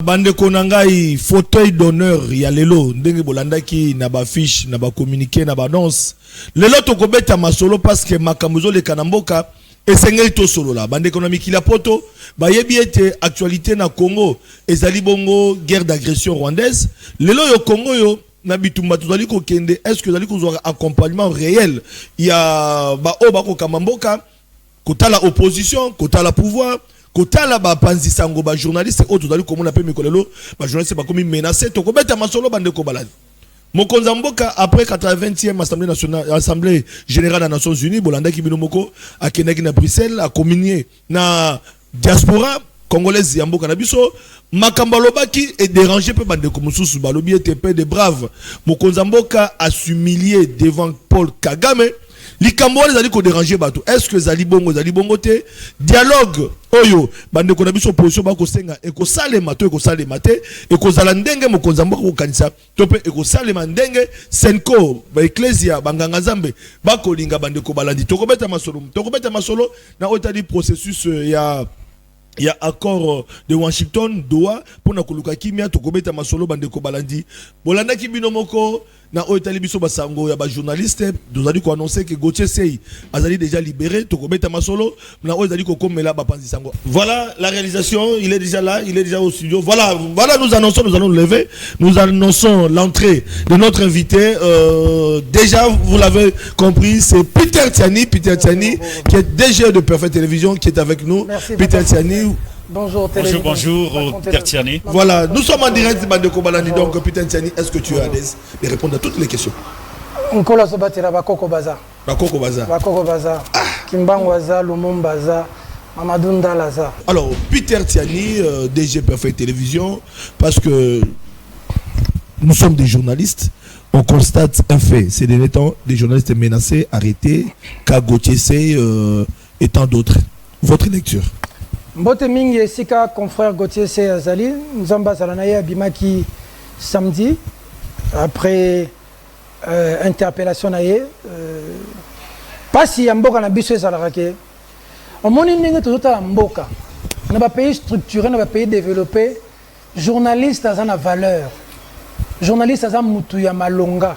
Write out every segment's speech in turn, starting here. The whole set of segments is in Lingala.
Bande konangai fauteuil d'honneur ya lelo ndenge bolandaki na ba fiche na ba communiqué na ba annonce lelo to kobeta masolo parce que makamuzo le kanamboka esengeli to solo la bande économique la poto ba yebi ete actualité na Congo ezali bongo guerre d'agression rwandaise lelo yo Congo yo na bitumba tozali ko kende est-ce que zali ko zwa accompagnement réel ya ba oba ko kamamboka kotala opposition kotala pouvoir kotala ba panzi sango ba journaliste auto dali komona pe mikolelo ba journaliste ba komi menacé to kobeta masolo bande ko balani mokonza mboka après 80e assemblée générale des Nations Unies bolanda ki bino moko akenaki na Bruxelles a communier na diaspora congolaise ya mboka na biso makamba lobaki et dérangé pe bande ko mususu balobi était de brave mokonza mboka a s'humilier devant Paul Kagame. Likambo zali ko déranger bato. Est-ce que zali bongo te dialogue oyo bande ko na biso position ba ko senga e ko salema to e ko salema te e ko zala ndenge mokonza mboka ko kanisa to pe e ko salema ndenge senko ba ecclesia banganga zambe ba ko linga bande ko balandi to ko beta masolo na otali processus ya accord de Washington Doha pour na koluka kimia to ko beta masolo bande ko balandi bolanda ki bino moko na oitali biso basango ya ba journaliste dozali ko annoncer que Gauthier Sey azali déjà libéré to ko beta masolo na oitali ko komela ba panzi sango. Voilà la réalisation, il est déjà là, il est déjà au studio. Voilà nous annonçons, nous allons lever, nous annonçons l'entrée de notre invité. Déjà vous l'avez compris, c'est Peter Tiani qui est DG de Perfect Télévision qui est avec nous. Merci, Peter Tiani. Bonjour, bonjour, Peter Tiani. Voilà, nous sommes en direct de Kobalani, donc Peter Tiani, est-ce que tu es à l'aise de répondre à toutes les questions? Nkola Sobatira Bakoko Baza. Bakoko Baza. Bakoko Baza. Kimbangwaza, Lumumbaza, Mamadou Ndalaza. Alors, Peter Tiani, DG Perfect Télévision, parce que nous sommes des journalistes, on constate un fait. C'est des journalistes menacés, arrêtés, Gauthier Sey et tant d'autres. Votre lecture? Mbote mingi esika confrère Gauthier Sey Azali, nous avons basé à Bimaki samedi après interpellation naie. Pas si Mboka na biso ezalaka. On moni ndenge tozota Mboka. Na ba pays structuré, na ba pays développé, journaliste a na valeur. Journaliste a mutu ya malonga.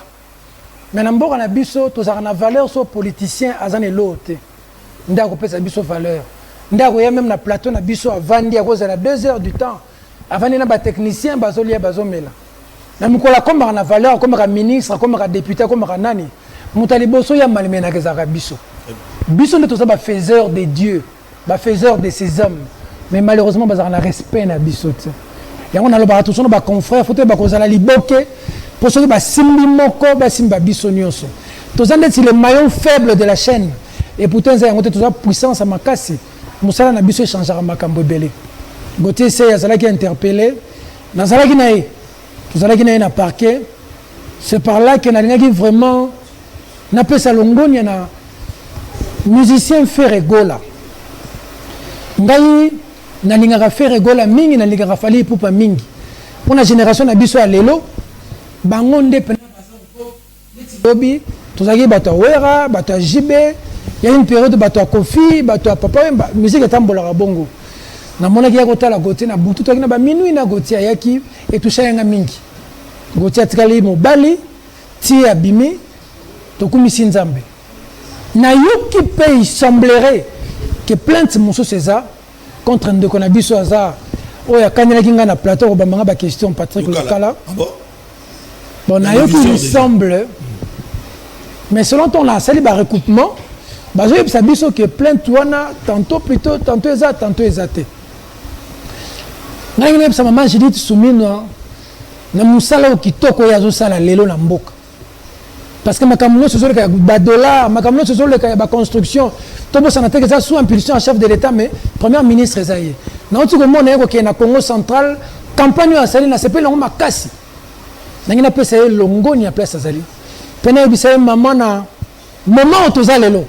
Mais na Mboka na biso tozaka na valeur so politicien a na lote. Ndako pesa biso valeur. Ndako ya même na plateau na biso avandi à cause de 2 heures du temps avant na ba technicien bazolia bazomela na mikola comme na valeur comme un ministre comme un député comme un nani mutali boso ya malmena kezaka biso ne tous ba faiseur de Dieu ba faiseur de ses hommes mais malheureusement bazaka na respect na biso te yango na loba tous ba confrère faut ba kozala liboke pour ceux ba simbi moko ba simba biso nyonso tous êtes le maillon faible de la chaîne et pourtant ça yango tous puissance à makasi Moussala na biso échangera makambo belé. Gauthier Sey azalaki interpellé. Nazalaki nae. Tozalaki nae na parquet. C'est par là que nalingaki vraiment na pesa longoni na musicien faire egola. Ngai nalingaka faire egola mingi nalingaka fali pupa mingi. Pour la génération na biso ya lelo bango nde pena lobi tozalaki bato wera, bato jibe. Il y a une période bato a Kofi, bato a papa, musique est en bolera bongo. Na mona ki ya kota la Gauthier na butu to na ba minui na Gauthier yaki et toucha yanga mingi. Gauthier tikali mobali ti abimi to kumisi nzambe. Na yoki pe il semblerait que plainte Mousso César contre Ndeko na biso aza oya kanela kinga na plateau ba manga ba question Patrick Lokala. Bon na yoki il semble mais selon ton là ça li ba recoupement bazo yebisa biso que plainte wana tantôt plutôt tantôt ezate ngai yebisa maman Judith Soumino na musala kitoko ya zo sala lelo na mboka parce que makamno ce sont ba dollars makamno ce sont les ba construction to bosa na teke ça sous impulsion en chef de l'état mais premier ministre ezaye na otu ko mona yeko ke na Congo central campagne ya sali na sepela ngo makasi ngai na pesa longoni ya place azali pena yebisa maman na moment to za lelo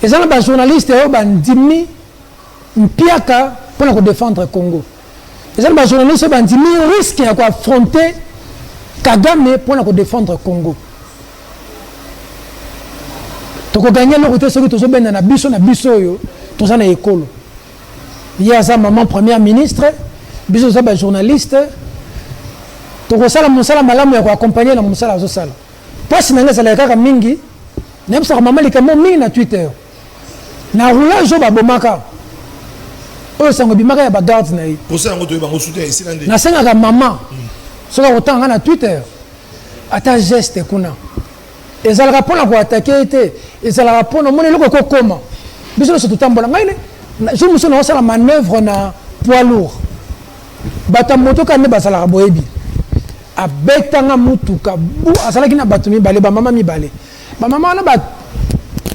et ça, les journalistes ont dit Mpiaka pour défendre le Congo. Et ça, les journalistes ont dit risque d'affronter Kagame pour défendre le Congo. Donc, on gagne le côté celui qui est na biso yo, tout ça na école. Il y a sa maman première ministre, biso za ba journaliste to ko sala musala malamu ya ko accompagner na musala zo sala pasi nanga sala kaka mingi nemsa mama likambo mingi na Twitter na roulage ba bomaka o sango bimaka ya ba garde na yi pour ça ngo to bango soutien ici nande na senga ka mama soka kotanga na Twitter ata geste kuna ezalaka pona ko attaquer te ezalaka pona moni loko ko koma biso so tutambola ngaine je me suis lancé la manœuvre na poids lourd bata moto ka ne basala boyebi abetanga mutuka bu asalaki na batu mibale ba mama mibale ba mama na ba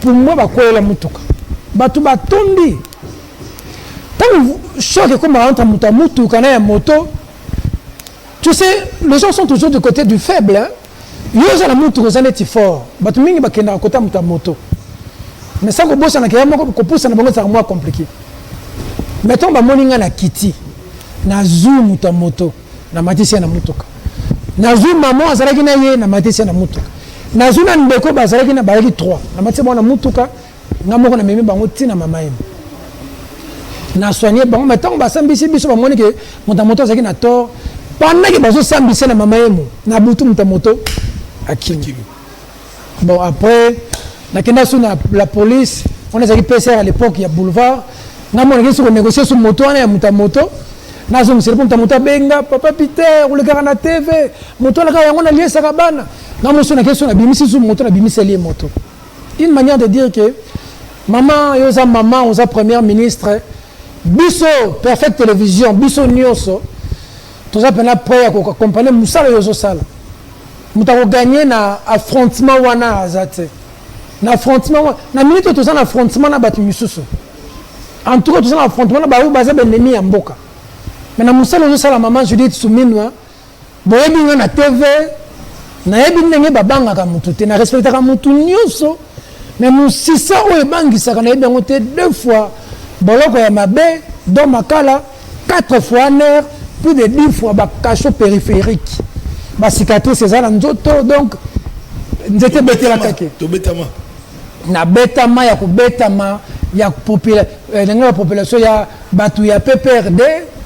pumwa ba koela mutuka batu batombi tant choc comme entre mutuka na ya moto tu sais les gens sont toujours du côté du faible hein yo za la mutuka za neti fort batu mingi bakenda kota moto mais ça ko bossa na kaya moko ko poussa na bango ça moins compliqué mettons ba moninga na kiti na zoom ta moto na matisi na mutuka na zoom maman azalaki na ye na matisi na mutuka na zoom na ndeko bazalaki na balaki 3 na matisi na mutuka nga moko na memi bango tina mama yem na soigner bango mettons ba sambisi biso ba moni ke moto azalaki na tort pendant que bazo sambisi na mama yem na butu moto akimi bon après na kenda sur la police on a PCR à l'époque il y a boulevard na moni ke sur négocier sur moto na ya moto na zo monsieur pour moto benga papa Peter ou le gars na TV moto la yango na lié sakabana na mo na question na bimisi sur moto na bimisi lié moto une manière de dire que maman yoza maman oza première ministre biso perfect télévision biso nyoso toza pena prêt à accompagner musala yozo sala mutako gagner na affrontement wana azate na affrontement na minute toza na affrontement na batu misusu en tout cas toza na affrontement na ba baza ennemi ya mboka mais na musala yozo sala maman Judith Suminwa boyebi nga na TV na yebi ndenge babanga ka mutu te na respecta ka mutu nyoso mais musisa oyo bangisaka na yebi yango te 2 fois boloko ya mabe do makala 4 fois en heure plus de 10 fois ba cacho périphérique ba cicatrice ezala nzoto donc nzete betela kake to betama na betama ya kubetama ya population ya batu ya PPRD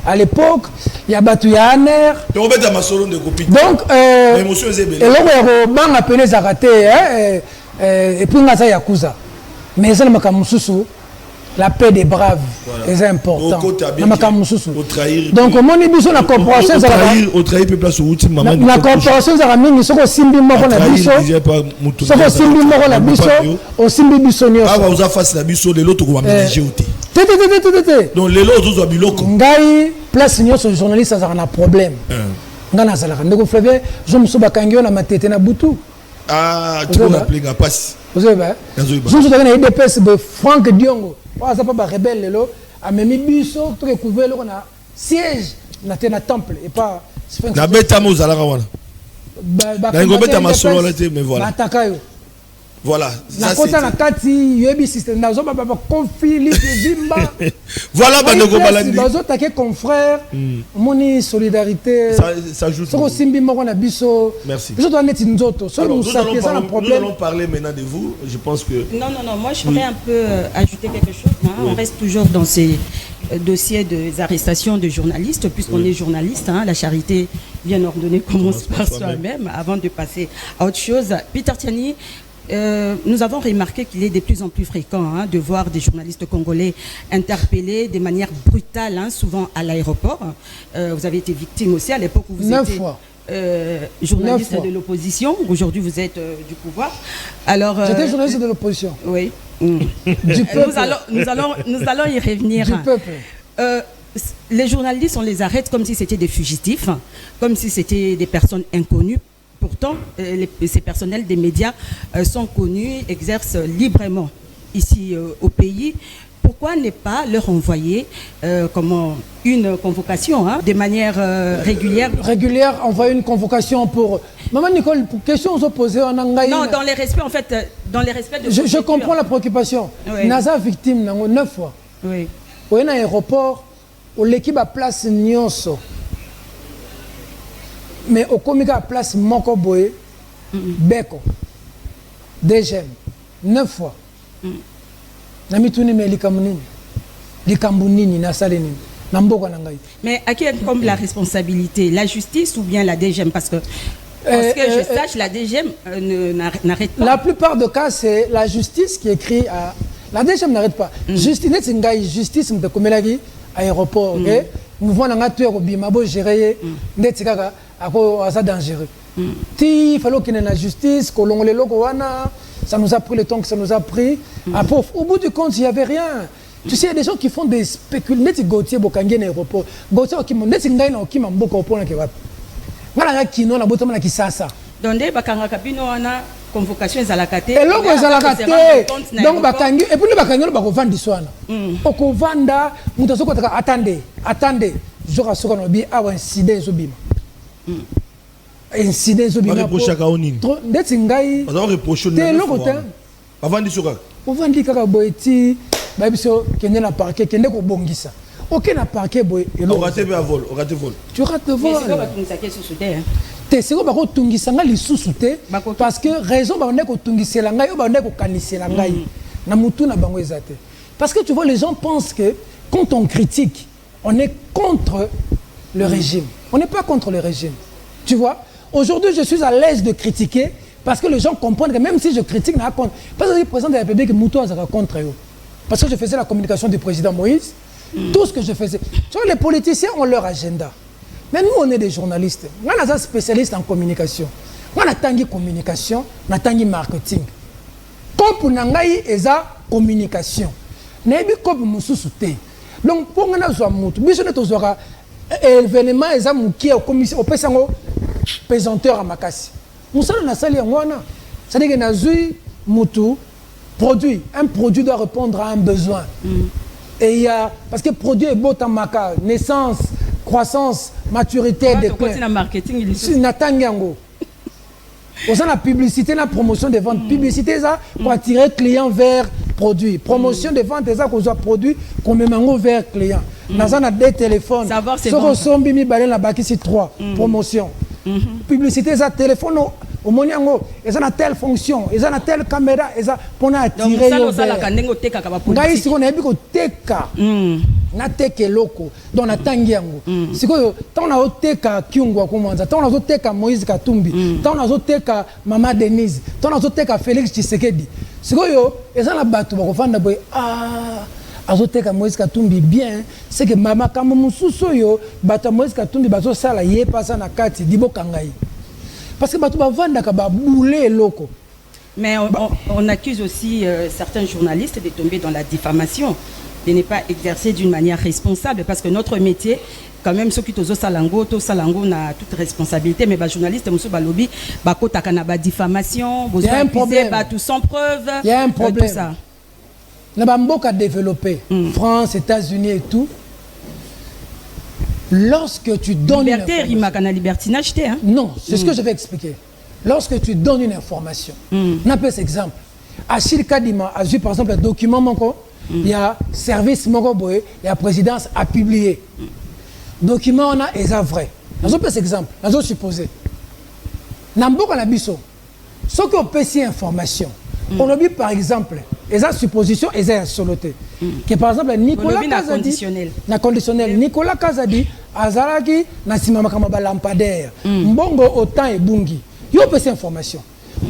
à l'époque il y a batu ya ANR to betama solo de copie donc émotion ezebele eloko ya banga appeler zakate et puis ngasa yakuza mais ça maka mususu la paix des braves est important na maka mususu donc au moni biso na corporation za au trahir peuple sur outil maman na corporation za mingi soko simbi moko na biso soko simbi moko na biso au simbi biso nyo ah ba face na biso le loto ko ba mélanger outé donc les lotos zo biloko ngai place nyo so journaliste za na problème ngana sala ndeko Flavien je me souba kangio na matete na butu ah tu peux appeler nga passe vous savez je suis dans une DPS de Franck Diongo on ça pas rebelle lelo a memi biso to recouvrir le na siège na tena temple et pas na beta mo zala ka wana na ngo beta masolo la te mais voilà atakayo voilà ça c'est na kati yebi système na zo baba conflit zimba voilà ba ndeko balandi bazo taquer confrère moni solidarité ça joue soko simbi moko na biso merci biso to neti nzoto so nous sapé ça un problème nous allons parler maintenant de vous je pense que non moi je voudrais un peu ajouter quelque chose hein. On reste toujours dans ces dossiers des arrestations de journalistes puisqu'on est journaliste hein. La charité bien ordonnée commence par soi-même avant de passer à autre chose. Peter Tiani, nous avons remarqué qu'il est de plus en plus fréquent hein, de voir des journalistes congolais interpellés de manière brutale, hein, souvent à l'aéroport. Vous avez été victime aussi à l'époque où vous 9 étiez fois. Journaliste de l'opposition. Aujourd'hui, vous êtes du pouvoir. Alors, j'étais journaliste de l'opposition. Oui. Du peuple. Nous allons y revenir. Du peuple. Les journalistes, on les arrête comme si c'était des fugitifs, comme si c'était des personnes inconnues. Pourtant, ces personnels des médias sont connus, exercent librement ici au pays. Pourquoi ne pas leur envoyer une convocation hein, de manière régulière? Régulière, envoyer une convocation pour... Maman Nicole, pour question aux opposés en Angaï. Non, dans les respects, en fait, dans les respects de... Je comprends la préoccupation. Oui. Naza victime, 9 fois. Oui. Au aéroport, où l'équipe a place Nyonso. Mais au comité à place Moko Boye, Beko, DGM, 9 fois. Namituni me likambu nini na sale nini Mais à qui est comme la responsabilité, la justice ou bien la DGM? Parce que je sache, la DGM n'arrête pas. La plupart des cas, c'est la justice qui écrit à... La DGM n'arrête pas. Justice, me komelagi aéroport, ok? Nous voyons un acteur au Bimabo gérer, netikaka, à dangereux. Il fallait qu'il y ait la justice, que l'on les logo, ça nous a pris le temps que ça nous a pris. Au bout du compte, il n'y avait rien. Tu sais, il y a des gens qui font des spéculations. Gauthier Bokangi à l'aéroport. Gauthier qui m'ont dit qu'il m'a beaucoup au point que voilà qui non la botte qui ça. Donc des bakanga kabino ana convocation ezalakate. Et l'homme ezalakate. Donc bakangi et puis le bakangi le bakovandi swana. Okovanda mutaso ko attendez. Jora soko no bi awa incident zobima. Incident zobima. Ba reprocher ka onini. Ndeti ngai. Ba reprocher na. Te lokota. Bavandi soka. Ovandi kaka boeti ba biso kende na parquet kende ko bongisa. Ok na parquet boy. On rate à vol, on rate vol. Tu rates le vol. Mais c'est quoi batunisa ke sous-souté hein? C'est quoi bako tungisanga li sous-souté parce que raison ba on ko tungisela ngai o ba on ko kanisela ngai. Na mutu na bango ezate. Parce que tu vois les gens pensent que quand on critique, on est contre le régime. On n'est pas contre le régime. Tu vois? Aujourd'hui, je suis à l'aise de critiquer parce que les gens comprennent que même si je critique, na contre parce que le président de la République Moutou azaka contre eux. Parce que je faisais la communication du président Moïse. Tout ce que je faisais. Tu vois, les politiciens ont leur agenda. Mais nous, on est des journalistes. On est des spécialistes en communication. On a tangi communication, on a tangi marketing. Comme pour Nangaï, il y a communication. Nebi comme mususu te. Donc pour nous, nous sommes mutu. Nous sommes événement, ils ont muki au commission, au pesango pesanteur à Makassi. Nous sommes na sali ngwana. Ça dit que nazui mutu produit. Un produit doit répondre à un besoin. Et il y a, parce que le produit est beau, tamaka, naissance, croissance, maturité, déclin. C'est marketing, il est natangango. Au sein de la publicité, la promotion des ventes. Publicité, ça, pour attirer client vers produit. Promotion des ventes, ça, qu'on soit produit, qu'on met mango vers client. Dans un des téléphones. Savoir c'est bon. Ce qu'on bimi balé la baki c'est 3. Promotion. Publicité, ça, téléphone. Au moniango, ils ont telle fonction, ils ont telle caméra, ils ont pour attirer. Donc ça, la si on a vu que teka, na teke loko, donc na tangiango. Si quoi, tant on a teka Kyungwa Kumanza, tant on a teka Moïse Katumbi, tant on a teka Mama Denise, tant on a teka Félix Tshisekedi. Si quoi yo, ils ont la bateau pour faire boy azoteka Moïse Katumbi bien, c'est que Mama Kamususo yo, bateau Moïse Katumbi bateau ça la yé pas ça na kati dibo kangai. Parce que bateau bavanda ka ba boulé loko. Mais on accuse aussi certains journalistes de tomber dans la diffamation, de ne pas exercer d'une manière responsable, parce que notre métier, quand même, ceux qui tozo salango n'a toute responsabilité, mais les journalistes, monsieur Balobi, bako takana ba diffamation, il y a un problème, tout sans preuve. Il y a un problème. Tout ça. Nous avons développé, France, États-Unis et tout. Lorsque tu donnes liberté, rimakana libertinage, hein? Non, c'est ce que je vais expliquer. Lorsque tu donnes une information, on appelle cet exemple. Achille Kadima a vu par exemple un document manko, il y a service manko boye, il y a présidence a publié. Document on a est vrai. Nous appelle cet exemple, nous supposé. Namboka na biso. Ce qu'on peut si information. On a vu par exemple, les suppositions et les soloté. Que par exemple Nicolas Kazadi, na conditionnel, Nicolas Kazadi azalaki na simama kama ba lampadaire. Mbongo autant et bungi. Yo peut cette information.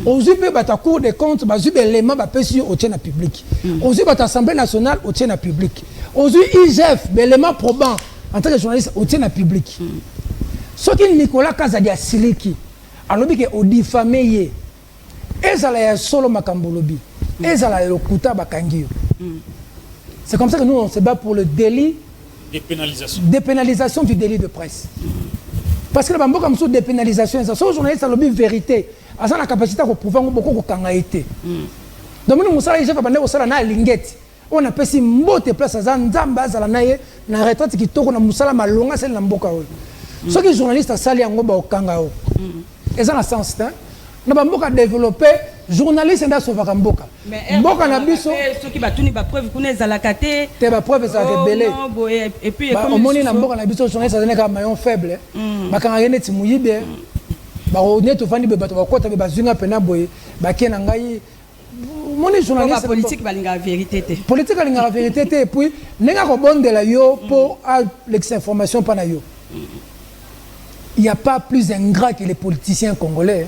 Aujourd'hui bata cour des comptes ba zube élément ba pesi au tien public. Aujourd'hui bata assemblée nationale au tien public. Aujourd'hui IGF élément probant en tant que journaliste au tien public. Ce que Nicolas Kazadi a siliki alobi ke o diffamé ye. Ezala ya solo makambolobi. Ezala ya okuta bakangi. C'est comme ça que nous on se bat pour le délit dépénalisation du délit de presse. Parce que le bambo comme ça dépénalisation ça sont journalistes lobby vérité. Asa la capacité de prouver beaucoup ko kangaité. Donc nous musala IGF bande ko sala na lingeti. On appelle si mbote place za nzamba za la naye na retraite qui toko na musala malonga celle na mboka o. Ceux qui journalistes sali yango ba okanga o. Et ça na sens hein. Nous avons développé journaliste et sauveur mboka. Mboka na biso ceux qui batuni ba preuve kuna zalakate te ba preuve za rebelle. Et puis comme moni na mboka na biso journaliste za neka maillon faible. Ba kanga yene ti muyibe. Ba oneto fandi be bato ba kota be bazunga pena boye ba kena ngai mon journaliste politique balinga vérité. Politique balinga vérité et puis nenga ko bondela yo pour l'ex-information pas na yo. Il n'y a pas plus ingrat que les politiciens congolais.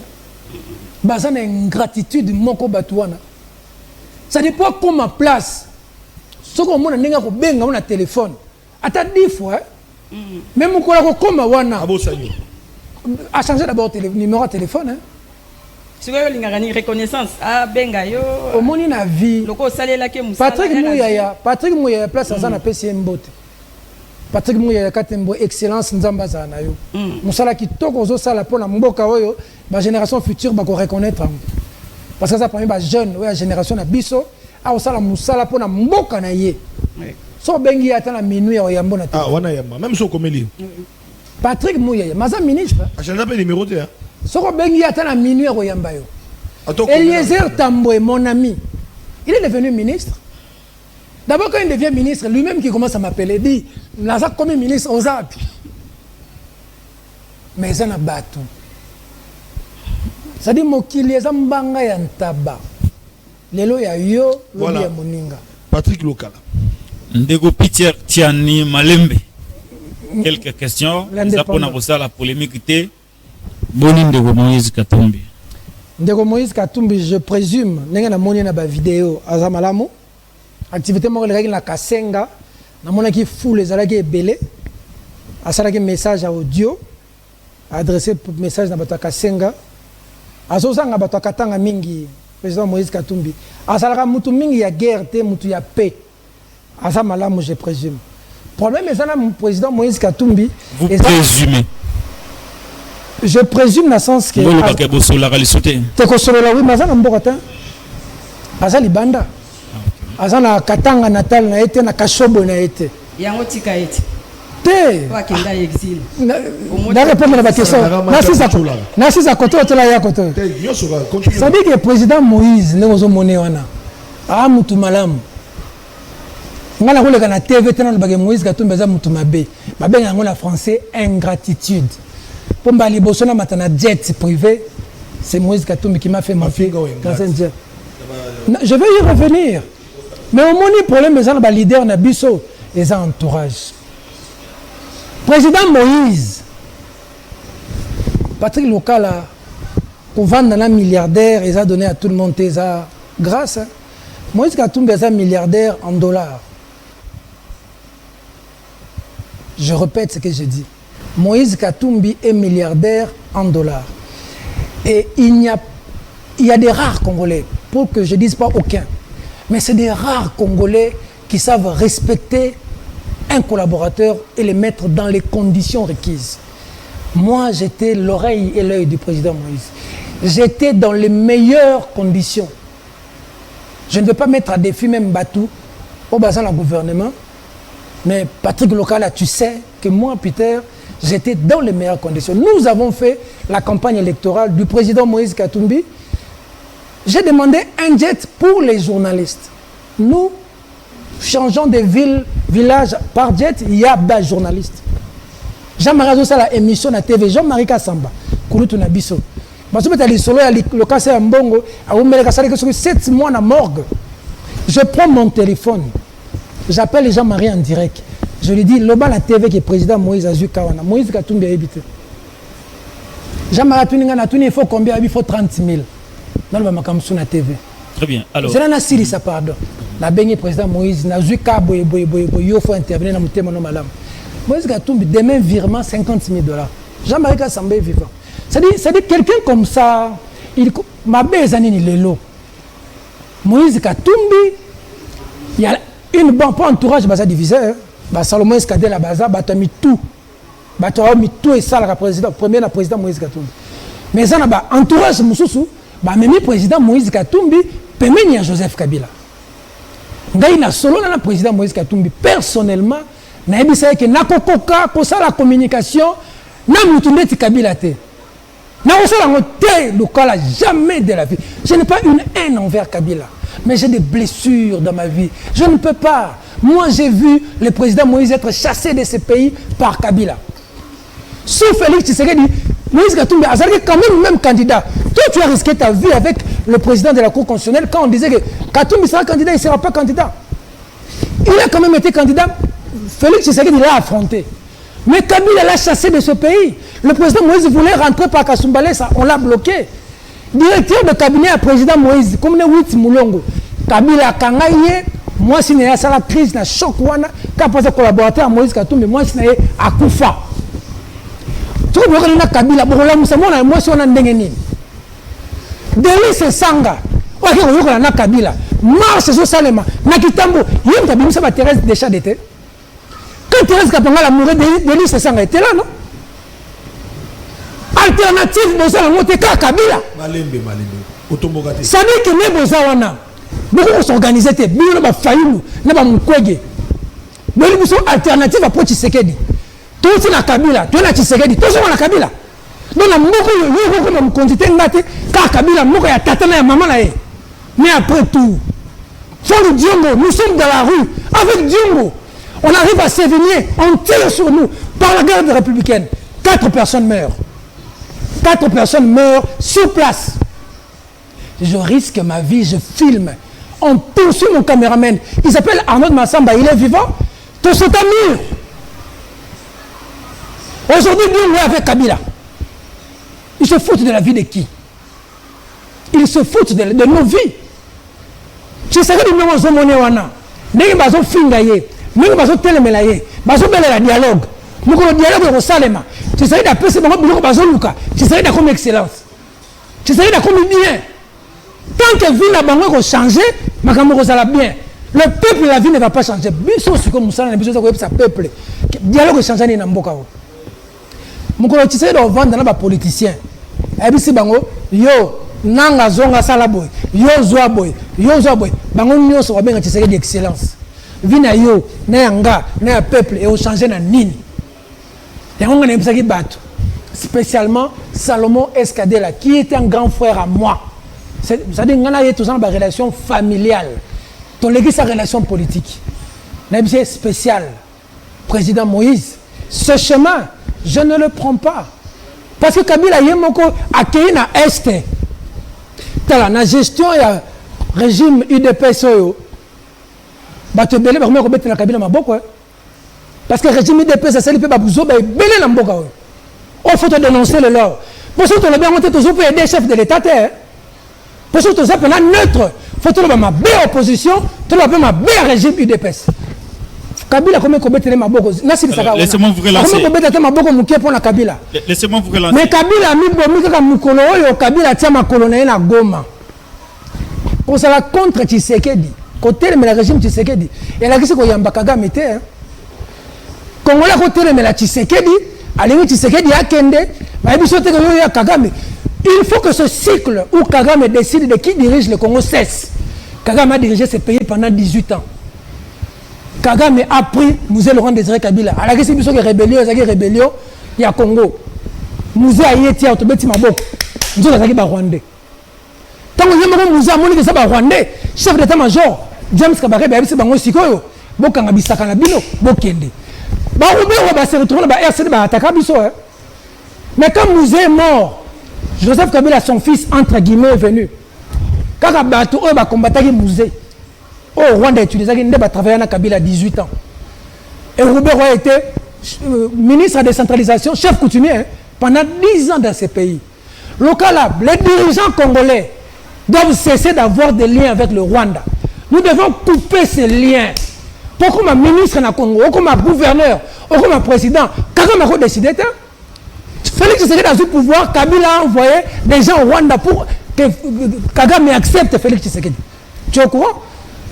Baza na ingratitude moko batouana. Ça dépend comme ma place. Ce qu'on m'a nenga ko benga na téléphone. Ata 10 fois. Même ko la ko koma wana. A changer d'abord le numéro de téléphone hein. Si vous avez une reconnaissance, benga yo. Au moni na vie. Loko salela ke musala. Patrick Mouyaya place à na PCM bote. Patrick Mouyaya katembo excellence nzamba za na yo. Musala ki toko zo sala pona mboka oyo ba génération future ba ko reconnaître. Parce que ça permet ba jeune ouais génération na biso a osala musala pona mboka na ye. So bengi ata na minuit o yambo na. Ah wana yamba même so komeli. Patrick Mouyaya maza ministre. Agenda pe numéro T hein. Soko bengi ata na minuit o yamba yo. Eliezer Tamboué, mon ami, il est devenu ministre. D'abord, quand il devient ministre, lui-même qui commence à m'appeler, dit, Naza comme ministre aux Alpes. Mais ça n'a pas tout. Ça dit, Mokili, ça mbanga yantaba. Lelo ya yo, lobi ya moninga. Patrick Lokala. Ndego Peter Tiani Malembe. Quelques questions. Ça pour la polémique. Boni Ndego Moïse Katumbi. Ndeko Moïse Katumbi, je présume, n'enga na moni na ba vidéo azamalamu. Activité mo le na Kasenga, na mona ki fou les alaki belé. Asala ki message audio adressé message na bato Kasenga. Azozanga bato katanga mingi président Moïse Katumbi. Asala mutu mingi ya guerre te mutu ya paix. Azamalamu je présume. Problème est ça président Moïse Katumbi. Vous présumez. Je présume dans le sens que. Oui, mais ça n'a pas été. Ça libanda. Ça na katanga natal na été na kashobo na été. Yango tika été. Te. Wa kenda exil. Na répondre à la question. Na sisa koto otela ya koto. Ça dit que le président Moïse ne ozo moné wana. Ah mutu malamu. Ngana ko le kana TV tena le bagé Moïse Katumbi za mutu mabe. Mabe ngana na français ingratitude. Pour m'aller bosser na matana jet privé, c'est Moïse Katumbi qui m'a fait ma fille. Je vais y revenir. Mais au moins, le problème, c'est que les leaders na biso et un entourage. Président Moïse, Patrick Lokala, pour vendre un milliardaire, il a donné à tout le monde ça grâce. Moïse Katumbi est un milliardaire en dollars. Je répète ce que j'ai dit. Moïse Katumbi est milliardaire en dollars. Et il y a des rares Congolais, pour que je ne dise pas aucun, mais c'est des rares Congolais qui savent respecter un collaborateur et le mettre dans les conditions requises. Moi, j'étais l'oreille et l'œil du président Moïse. J'étais dans les meilleures conditions. Je ne veux pas mettre à défi même Batou, au bassin du gouvernement, mais Patrick Lokala, tu sais que moi, Peter, j'étais dans les meilleures conditions. Nous avons fait la campagne électorale du président Moïse Katumbi. J'ai demandé un jet pour les journalistes. Nous changeons de village par jet, il y a des journalistes. Jean-Marie Azosa la émission à TV, Jean-Marie Kassamba, Kouloutou Nabiso. Parce que le cas c'est un bongo, à 7 mois à morgue. Je prends mon téléphone, j'appelle Jean-Marie en direct. Je lui dis, l'Oba la TV qui est président Moïse Azu Kawana. Moïse Katumbi a habité. Jean-Marie Touni, il faut combien? Il faut 30 000. Dans le Makamsou na TV. Très bien. Alors. C'est là Siri ça pardon. La béni président Moïse Azu Kaboy il faut intervenir dans mon thème non malam. Moïse Katumbi demain virement 50 000 $. Jean-Marie Kassamba est vivant. C'est-à-dire quelqu'un comme ça, il m'a besoin de l'élo. Moïse Katumbi, il y a une bonne entourage basa divisé. Salomon Escadé la baza, a mis tout. A mis tout et ça le président, premier le président Moïse Katumbi. Mais ça n'a entourage Moussoussou, même le président Moïse Katumbi, permet à Joseph Kabila. Il a solo le président Moïse Katumbi personnellement, n'a pas dit que n'a pas pour ça la communication, n'a pas dit Kabila te. N'a pas jamais de la vie. Je n'ai pas une haine envers Kabila, mais j'ai des blessures dans ma vie. Je ne peux pas. Moi, j'ai vu le président Moïse être chassé de ce pays par Kabila. Sauf Félix Tshisekedi, Moïse Katumbi a quand même candidat. Toi, tu as risqué ta vie avec le président de la Cour constitutionnelle, quand on disait que Katumbi sera candidat, il ne sera pas candidat. Il a quand même été candidat. Félix Tshisekedi l'a affronté. Mais Kabila l'a chassé de ce pays. Le président Moïse voulait rentrer par Kasumbalé, ça, on l'a bloqué. Directeur de cabinet à président Moïse, comme le 8 Moulongo, Kabila Kangaye, moi si n'est pas la crise, la choc, quand on a collaborateur à Moïse Katumbi, moi si n'est pas à Koufa. Tu vois, on a Kabila, moi si on a Ndengeni. Délice Sanga, on a Kabila. Marche sur Salema, Nakitambo, il y a une personne qui Thérèse déjà d'été. Quand Thérèse Kapanga l'a mouru, Délice Sanga était là, non? Alternative, vous avez monté Kabila. Malembe. Ça veut dire que même vous avez beaucoup s'organiser, vous avez failli, vous avez moukwege. Vous avez une alternative à Tshisekedi. Tout est dans Kabila, tout est dans Tshisekedi, tout est dans Kabila. Donc, vous avez quantité de Kabila, vous avez tatana maman là. Mais après tout, faut le Diongo, nous sommes dans la rue, avec Diongo. On arrive à Sévigné, on tire sur nous par la garde républicaine. 4 personnes meurent. 4 personnes meurent sur place. Je risque ma vie, je filme. On poursuit mon caméraman. Il s'appelle Arnaud Massamba, il est vivant. Tout ce mur. Aujourd'hui, nous, avec Kabila. Ils se foutent de la vie de qui? Ils se foutent de nos vies. Je sais que nous avons un wana. Nous avons finga ye. Nous avons telemela ye. Nous avons un dialogue. Nous avons un dialogue au Salema. Tu sais d'après ce moment, nous avons Luka. Tu sais comme excellence. Tu sais comme bien. Tant que vie la banque a changé, ma caméra ça bien. Le peuple la vie ne va pas changer. Biso ce que nous savons, biso ça ça peuple. Dialogue changer na mboka. Mon collègue tu sais dans vendre dans les politiciens. Et puis c'est bango yo nanga zonga sala boy yo zoa boy bango nyonso babenga Tshisekedi excellence vina yo na yanga na peuple et au changer na nini yango ngana ebisaki bato spécialement Salomon Escadela qui était un grand frère à moi. C'est-à-dire ngana ye tous en ba relation familiale ton légui sa relation politique na ebisé spécial président Moïse ce chemin je ne le prends pas parce que Kabila yemoko accueilli na est. La gestion et le régime UDPS, parce que le régime UDPS, c'est le peu il faut dénoncer le leur. Pour ça, on a toujours aider chef de l'État. Pour ça, on a neutre. Il faut que ma belle opposition, tu as ma belle régime UDPS. Kabila, comment laissez-moi vous relancer. Laissez-moi vous relancer. Mais Kabila a mis Kabila tient ma colonne à Goma. Pour ça, contre Tshisekedi, côté le régime Tshisekedi, et la question qu'il y a un Bakagame était. Congolais côté le Tshisekedi, allez Tshisekedi a Kende, mais il y a Kagame. Il faut que ce cycle où Kagame décide de qui dirige le Congo cesse. Kagame a dirigé ce pays pendant 18 ans. Kagame a pris Mouzé Laurent Désiré Kabila. À la question de rébellion, il y a Congo. Mouzé a été autobéti Mabok. Nous avons été Rwandais. Tant que nous avons Mouzé a moni que ça va Rwandais, chef d'état-major, James Kabare, c'est Bango Sikoyo, Bokanga Bisakana Bino, Bokende. Baroubé va se retrouver dans RCD, va attaquer Bisso. Mais quand Mouzé est mort, Joseph Kabila, son fils, entre guillemets, est venu. Quand Batou va combattre Mouzé. Oh, Rwanda a utilisé un travailler à Kabila à 18 ans. Et Robert a été ministre de décentralisation, chef coutumier, pendant 10 ans dans ces pays. Local, les dirigeants congolais doivent cesser d'avoir des liens avec le Rwanda. Nous devons couper ces liens. Pourquoi ma ministre na Congo, pourquoi ma gouverneur, pourquoi ma président, Kagame a décidé. Félix Tshisekedi dans le pouvoir, Kabila a envoyé des gens au Rwanda pour que Kagame accepte Félix Tshisekedi. Tu es au courant?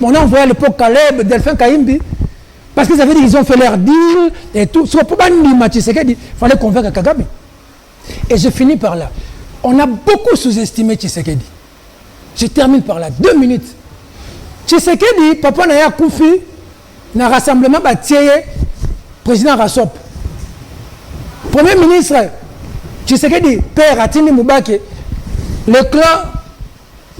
On a envoyé à l'époque Caleb, Delphin Kaimbi, parce qu'ils avaient dit qu'ils ont fait leur deal et tout. Sur le problème de Tshisekedi, il fallait convaincre Kagame. Et je finis par là. On a beaucoup sous-estimé Tshisekedi. Je termine par là. 2 minutes. Tshisekedi, papa Naya Koufi, dans le rassemblement, président Rassop. Premier ministre, Tshisekedi, père Atini Moubake, le clan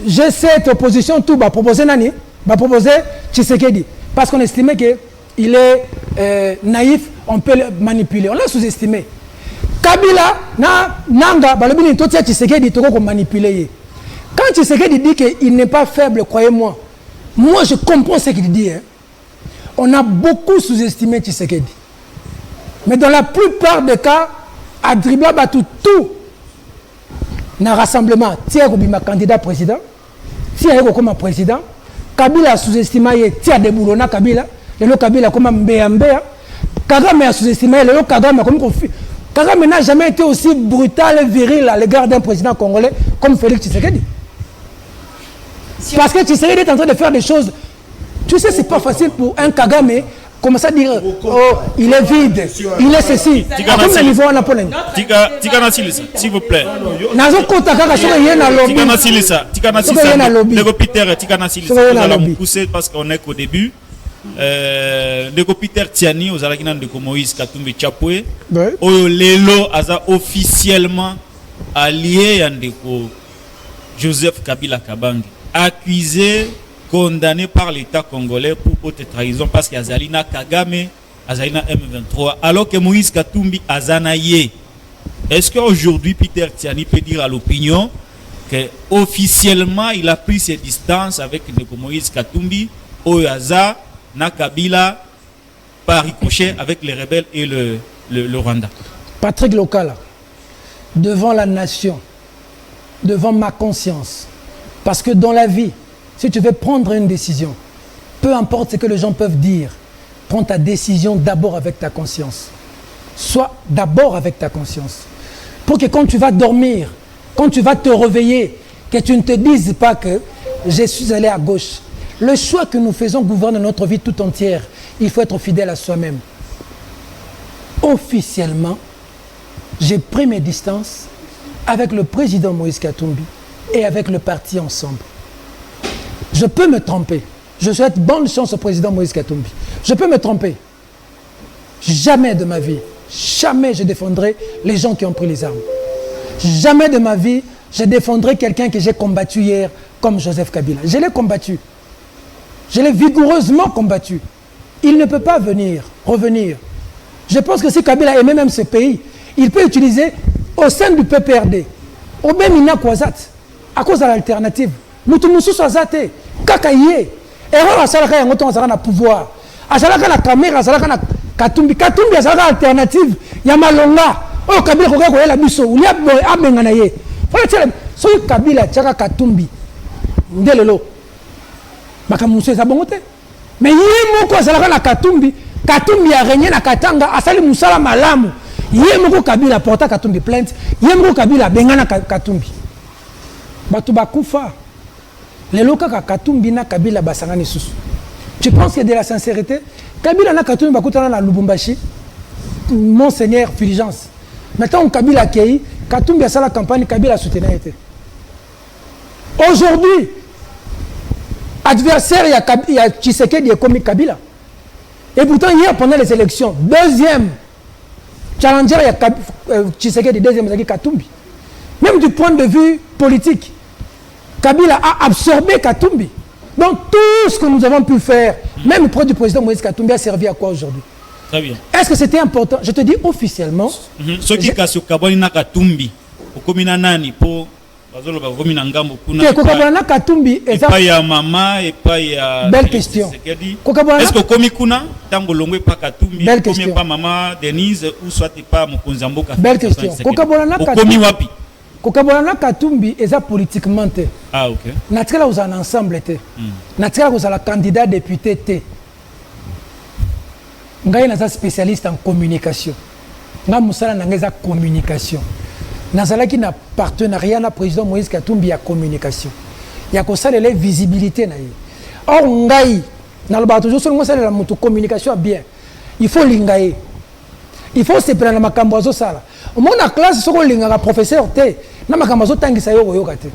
G7, opposition, tout, va proposer Nani, va proposer Tshisekedi. Parce qu'on estimait qu'il est naïf, on peut le manipuler. On l'a sous-estimé. Kabila, Nanga, Balobini, Totia Tshisekedi, Toko manipuler. Quand Quand Tshisekedi dit qu'il n'est pas faible, croyez-moi, moi je comprends ce qu'il dit. Hein. On a beaucoup sous-estimé Tshisekedi. Mais dans la plupart des cas, à dribbler tout dans le rassemblement, Tia Kobima candidat président, Tia comme président, Kabila a sous-estimé Tia Deboulona Kabila, le Kabila comme Mbea, Kagame a sous-estimé le Kagame comme Kagame n'a jamais été aussi brutal et viril à l'égard d'un président congolais comme Félix Tshisekedi. Parce que Tshisekedi est en train de faire des choses. Tu sais, c'est pas facile pour un Kagame commencer à dire oh, il est vide, il est ceci. Comme le niveau en Apolline. Tika s'il vous plaît. Nazo kota kaka soka yena lobby. Tika Nasilisa, Nego Peter, Tika Nasilisa. Nous allons pousser parce qu'on est qu'au début. Nego Peter Tiani, aux Alakina de Moïse Katumbi Chapoué. Lelo aza officiellement allié à Ndeko Joseph Kabila Kabange, accusé, condamné par l'État congolais pour haute trahison parce qu'il y a Zalina Kagame, Azalina M23, alors que Moïse Katumbi Azanaye. Est-ce qu'aujourd'hui Peter Tiani peut dire à l'opinion que officiellement il a pris ses distances avec Moïse Katumbi, Oyaza, Nakabila, par ricochet avec les rebelles et le Rwanda? Patrick Lokala, devant la nation, devant ma conscience, parce que dans la vie, si tu veux prendre une décision, peu importe ce que les gens peuvent dire, prends ta décision d'abord avec ta conscience. Sois d'abord avec ta conscience. Pour que quand tu vas dormir, quand tu vas te réveiller, que tu ne te dises pas que je suis allé à gauche. Le choix que nous faisons gouverne notre vie tout entière. Il faut être fidèle à soi-même. Officiellement, j'ai pris mes distances avec le président Moïse Katumbi et avec le parti ensemble. Je peux me tromper. Je souhaite bonne chance au président Moïse Katumbi. Je peux me tromper. Jamais de ma vie, jamais je défendrai les gens qui ont pris les armes. Jamais de ma vie, je défendrai quelqu'un que j'ai combattu hier comme Joseph Kabila. Je l'ai combattu. Je l'ai vigoureusement combattu. Il ne peut pas revenir. Je pense que si Kabila aimait même ce pays, il peut utiliser au sein du PPRD, au même Inakwazat, à cause de l'alternative. Nous tous azate, kakaye. Erreur à Salaka et Moton Azara pouvoir. À Salaka la caméra, à Salaka la Katumbi. Katumbi, à Salaka alternative. Yamalonga. Oh, Kabila, regarde, la biso. Ou liab, abenganaye. Voilà, c'est le Kabila, Tchaka Katumbi. Ndelelo. Makamousé, ça bon côté. Mais il y a un Salaka la Katumbi. Katumbi a régné na Katanga. A sali Moussala Malamu. Il y a un Kabila porta Katumbi plainte. Il y a un Kabila bengana Katumbi. Batouba Koufa. Les locaux Katumbi na Kabila basangani susu. Tu penses qu'il y a de la sincérité? Kabila na Katumbi bakutana na Lubumbashi. Monseigneur Fulgence. Maintenant Kabila Kei, Katumbi a sa la campagne, Kabila a soutenu. Aujourd'hui, adversaire il y a Tshisekedi et comme Kabila. Et pourtant hier pendant les élections, deuxième challenger il y a Tshisekedi, deuxième c'est Katumbi. Même du point de vue politique, Kabila a absorbé Katumbi. Donc tout ce que nous avons pu faire, même auprès du président Moïse Katumbi, a servi à quoi aujourd'hui? Très bien. Est-ce que c'était important? Je te dis officiellement. Ce qui est Kaboni na Katumbi, au communal nani pour Katumbi et pas ya maman et pas ya. Belle question. Est-ce que komi kuna tango longwe pas Katumbi, komi pas maman Denise ou soit pas Mokonzamboka? Belle question. Komi wapi? Kokabolana Katumbi est politiquement. Ah ok. Naturellement vous en ensemble été. Naturellement vous avez candidat député té. Ngai naza spécialiste en communication. Nga musala nangeza communication. Nazalaki na partenariat na président Moïse Katumbi ya communication. Ya ko salela visibilité na ye. Or ngai na loba toujours sur moi salela mutu communication bien. Il faut lingaye. Il faut se prendre makambo azo sala. Au moins na classe soko linga professeur té na makambo azo tangisa yo yoka té.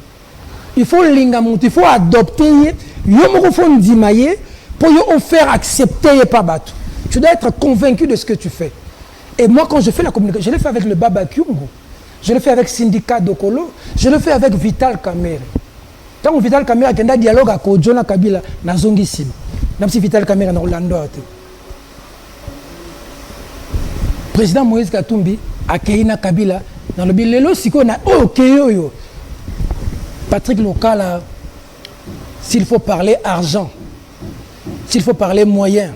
Il faut linga mutu, il faut adopter yo moko fo ndimaye pour yo faire accepter par bateau. Tu dois être convaincu de ce que tu fais. Et moi, quand je fais la communication, je le fais avec le Baba Kyungu. Je le fais avec Syndicat Dokolo. Je le fais avec Vital Kamerhe. Quand Vital Kamerhe a un dialogue avec Kodjona Kabila, na zongi sim. Même si Vital Kamerhe na Orlando a été. Président Moïse Katumbi a Keina Kabila dans le bilelo siko na oh keyo yo. Patrick Lokala, s'il faut parler argent, s'il faut parler moyen,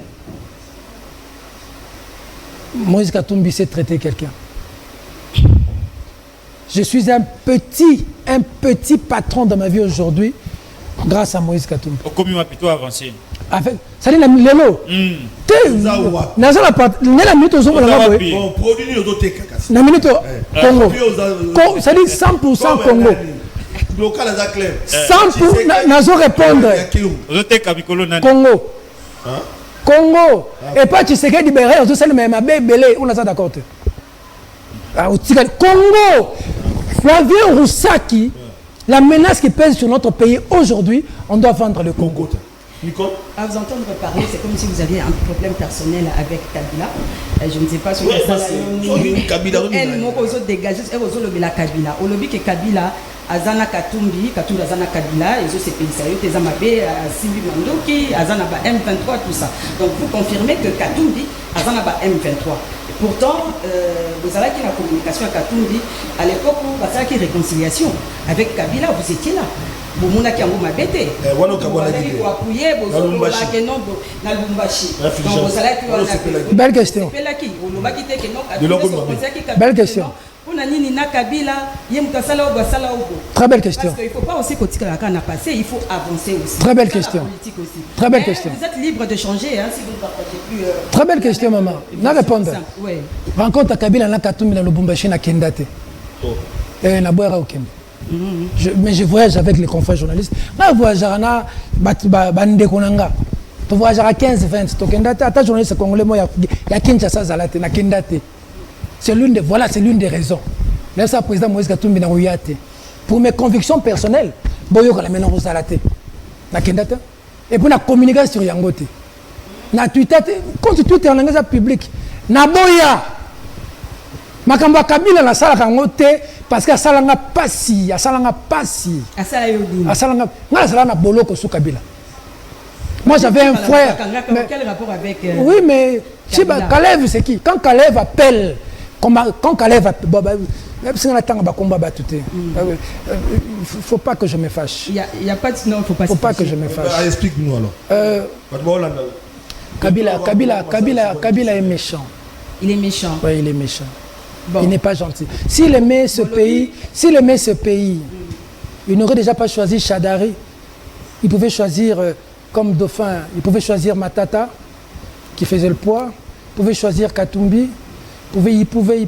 Moïse Katumbi sait traiter quelqu'un. Je suis un petit patron dans ma vie aujourd'hui grâce à Moïse Katumbi. Comme il m'a plutôt avancé. Avec, ça dit la Lelo. La minute aux hommes, la minute Congo. Ça dit 100% Congo. 100% nazo répondre. Congo. Congo. Et pas tu sais que libéré, on se met ma bébé, on a ça d'accord. Congo. Flavien Roussaki, la menace qui pèse sur notre pays aujourd'hui, on doit vendre le Congo. À vous entendre parler, c'est comme si vous aviez un problème personnel avec Kabila. Je ne sais pas si vous avez dégagé Kabila. Au lobby que Kabila, Azana Katumbi Azana Kabila, et c'est pays sérieux, Tezamabe, Sylvie Mandoki, Azana M23, tout ça. Donc vous confirmez que Katumbi, Azana M23. Pourtant, vous avez la communication avec Katumbi, à l'époque où vous avez la réconciliation avec Kabila, vous étiez là. Vous avez dit que vous avez appuyé, vous avez belle question. Belle question. Très belle question. Parce qu'il ne faut pas aussi continuer à passer, il faut avancer aussi. Très belle question. Très belle question. Vous êtes libre de changer hein, si vous ne partagez plus. Très belle question, maman. Na répondre. Oui. Rencontre à Kabila na Katumbi na Lubumbashi na Kendate. Na Boera au Kembe. Mais je voyage avec les confrères journalistes. Je voyage à Bande Konanga. Je voyage à 15-20. Tu journaliste congolais, il y a Kinshasa Zalate, na Kendate. C'est l'une des raisons. Là, ça, président Moïse Katumbi na Oyate. Pour mes convictions personnelles, Boyo la maintenant Zalate. Na Kendate. Et pour la communication sur Yangote. Na Twitter, compte Twitter en langage public. Na Boya. Makamba Kabila na sala kangote parce que asalanga pasi. Asala na boloko sous Kabila. Moi j'avais un frère. Quel rapport avec oui mais Kalev c'est qui? Quand Kalev appelle quand Kalev il faut pas que je me fâche. Il y a pas de non, faut pas que je me fâche. Explique-nous alors. Kabila est méchant. Il est méchant. Oui, il est méchant. Bon. Il n'est pas gentil. S'il aimait ce pays, il n'aurait déjà pas choisi Chadari. Il pouvait choisir comme dauphin, il pouvait choisir Matata, qui faisait le poids. Il pouvait choisir Katumbi. Il pouvait.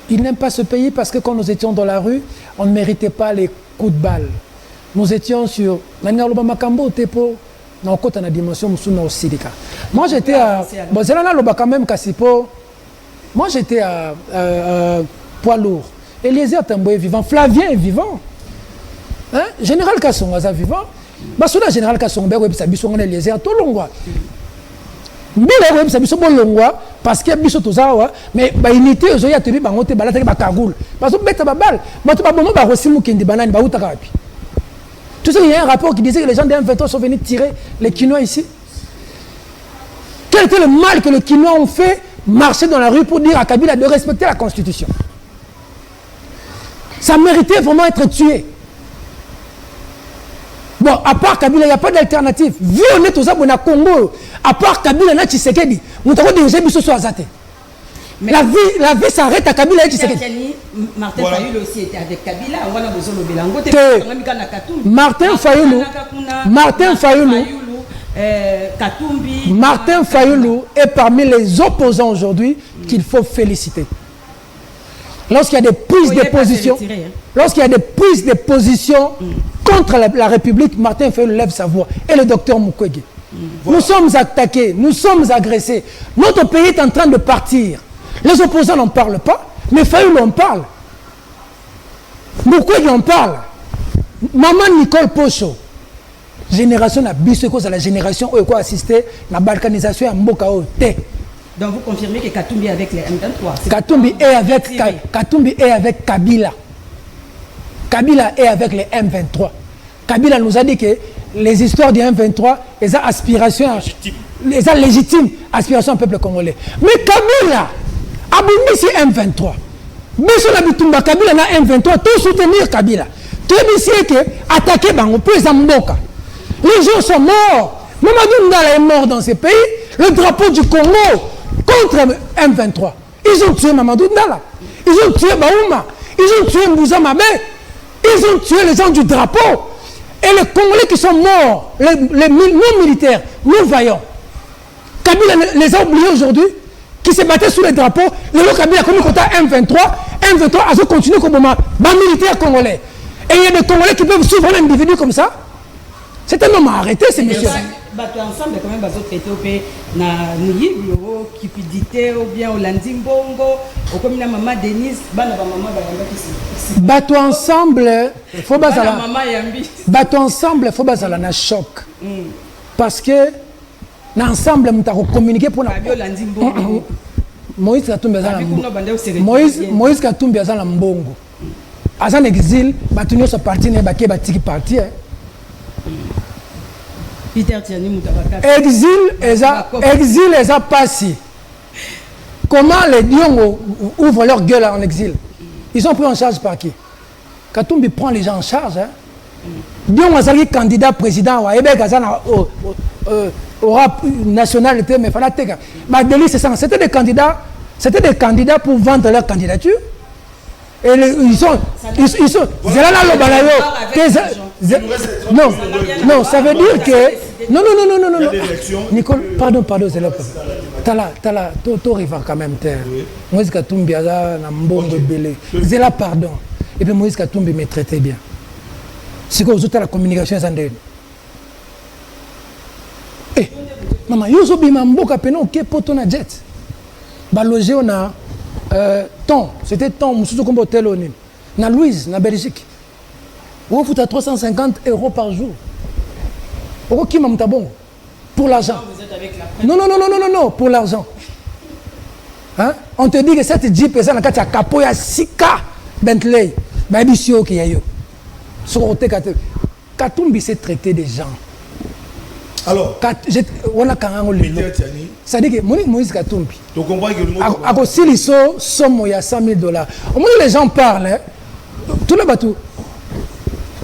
Il n'aime pas ce pays parce que quand nous étions dans la rue, on ne méritait pas les coups de balle. Nous étions sur la Makambo Tepo, dans la dimension Moussuna au Sidika. Moi j'étais à. Bon, c'est là quand même Kassipo. Moi j'étais à poids lourd. Eliezer Tamboé est vivant. Flavien est vivant. Hein? Général Kassonga est vivant. Basuna Général Kassonga est vivant. Eliezer Tolongwa. Mbila est vivant parce qu'il y a biso tozawa mais ba unité ozo ya tebi bangote balata ba kagul. Parce que beta babal. Bato ba bomo ba rosimu kindi banani ba utaka wapi. Tu sais il y a un rapport qui disait que les gens des M23 sont venus tirer les Kinois ici. Quel était le mal que les Kinois ont fait? Marcher dans la rue pour dire à Kabila de respecter la Constitution. Ça méritait vraiment être tué. Bon, à part Kabila, il n'y a pas d'alternative. Vu on est aux abonnés à Congo, à part Kabila, on a Tshisekedi. Nous avons dirigé Bissou Azate. La vie s'arrête à Kabila et Tshisekedi. Martin Fayulu aussi était avec Kabila. Martin Fayulu est parmi les opposants aujourd'hui qu'il faut féliciter. Lorsqu'il y a des prises de position, contre la République, Martin Fayulu lève sa voix. Et le docteur Mukwege. Nous sommes attaqués, nous sommes agressés. Notre pays est en train de partir. Les opposants n'en parlent pas, mais Fayulu en parle. Mukwege en parle. Maman Nicole Pocho. Génération na biso c'est la génération où a assisté la balkanisation à Mboka Ote. Donc vous confirmez que Katumbi est avec les M23. Katumbi est avec Kabila. Kabila est avec les M23. Kabila nous a dit que les histoires du M23, les aspirations, les légitimes aspirations au peuple congolais. Mais Kabila a boumé M23. Biso na bitumba Kabila na M23 tout soutenir Kabila. Tu es ici que attaquer Bango, plus Zamboka. Les gens sont morts. Mamadou Ndala est mort dans ces pays. Le drapeau du Congo contre M23. Ils ont tué Mamadou Ndala. Ils ont tué Baouma. Ils ont tué Mbouza Mabé. Ils ont tué les gens du drapeau. Et les Congolais qui sont morts, les non-militaires, non-vaillants, Kabila les a oubliés aujourd'hui, qui se battaient sous les drapeaux. Le Kabila a commis contre M23. M23 a continué comme un militaire congolais. Et il y a des Congolais qui peuvent suivre un individu comme ça. C'est un homme à arrêter, ces messieurs. Ensemble, quand même, ils ont traité au na Niyibi, au Kipidité, ou bien au Landimbongo, au comme la maman Denise, maman Bateau ensemble, faut pas ça. Bateau ensemble, faut pas ça na choc. Parce que l'ensemble, nous avons communiqué pour la. Moïse Katumbi azala Moïse Katumbi azala mbongo. Azan exil, batunyo sa parti ne baké batiki parti. Peter Tiani Moutabaka. Exil eza passé. Comment les Diongo ouvrent leur gueule en exil? Ils sont pris en charge par qui? Katumbi prend les gens en charge. Diongo azali candidat président wa Ebek azana au rap national était mais fanatique. C'était des candidats pour vendre leur candidature. Et ils sont non, ça veut dire que non. Nicole, pardon, c'est là. Tala, to riva quand même terre. Moïse Katumbi a na mbongo belé. C'est là pardon. Et puis Moïse Katumbi me traitait bien. C'est que vous la communication est eh, maman, yozo bima mboka pena ok poto na jet. Ba logé on a temps, c'était temps mususu comme hôtel onim. Na Louise na Belgique. On fout à 350 € par jour. Oko ki mamta bongo pour l'argent. Non, pour l'argent. Hein? On te dit que cette Jeep est na kati ya capot ya Sika Bentley. Ba bisio ki yayo. Sur côté Katumbi s'est traité des gens. Alors, on a quand même ça dit que Moïse Katumbi. Tu comprends que à cause de somme ya $100 000. Au moment où les gens parlent, hein, tout le bateau.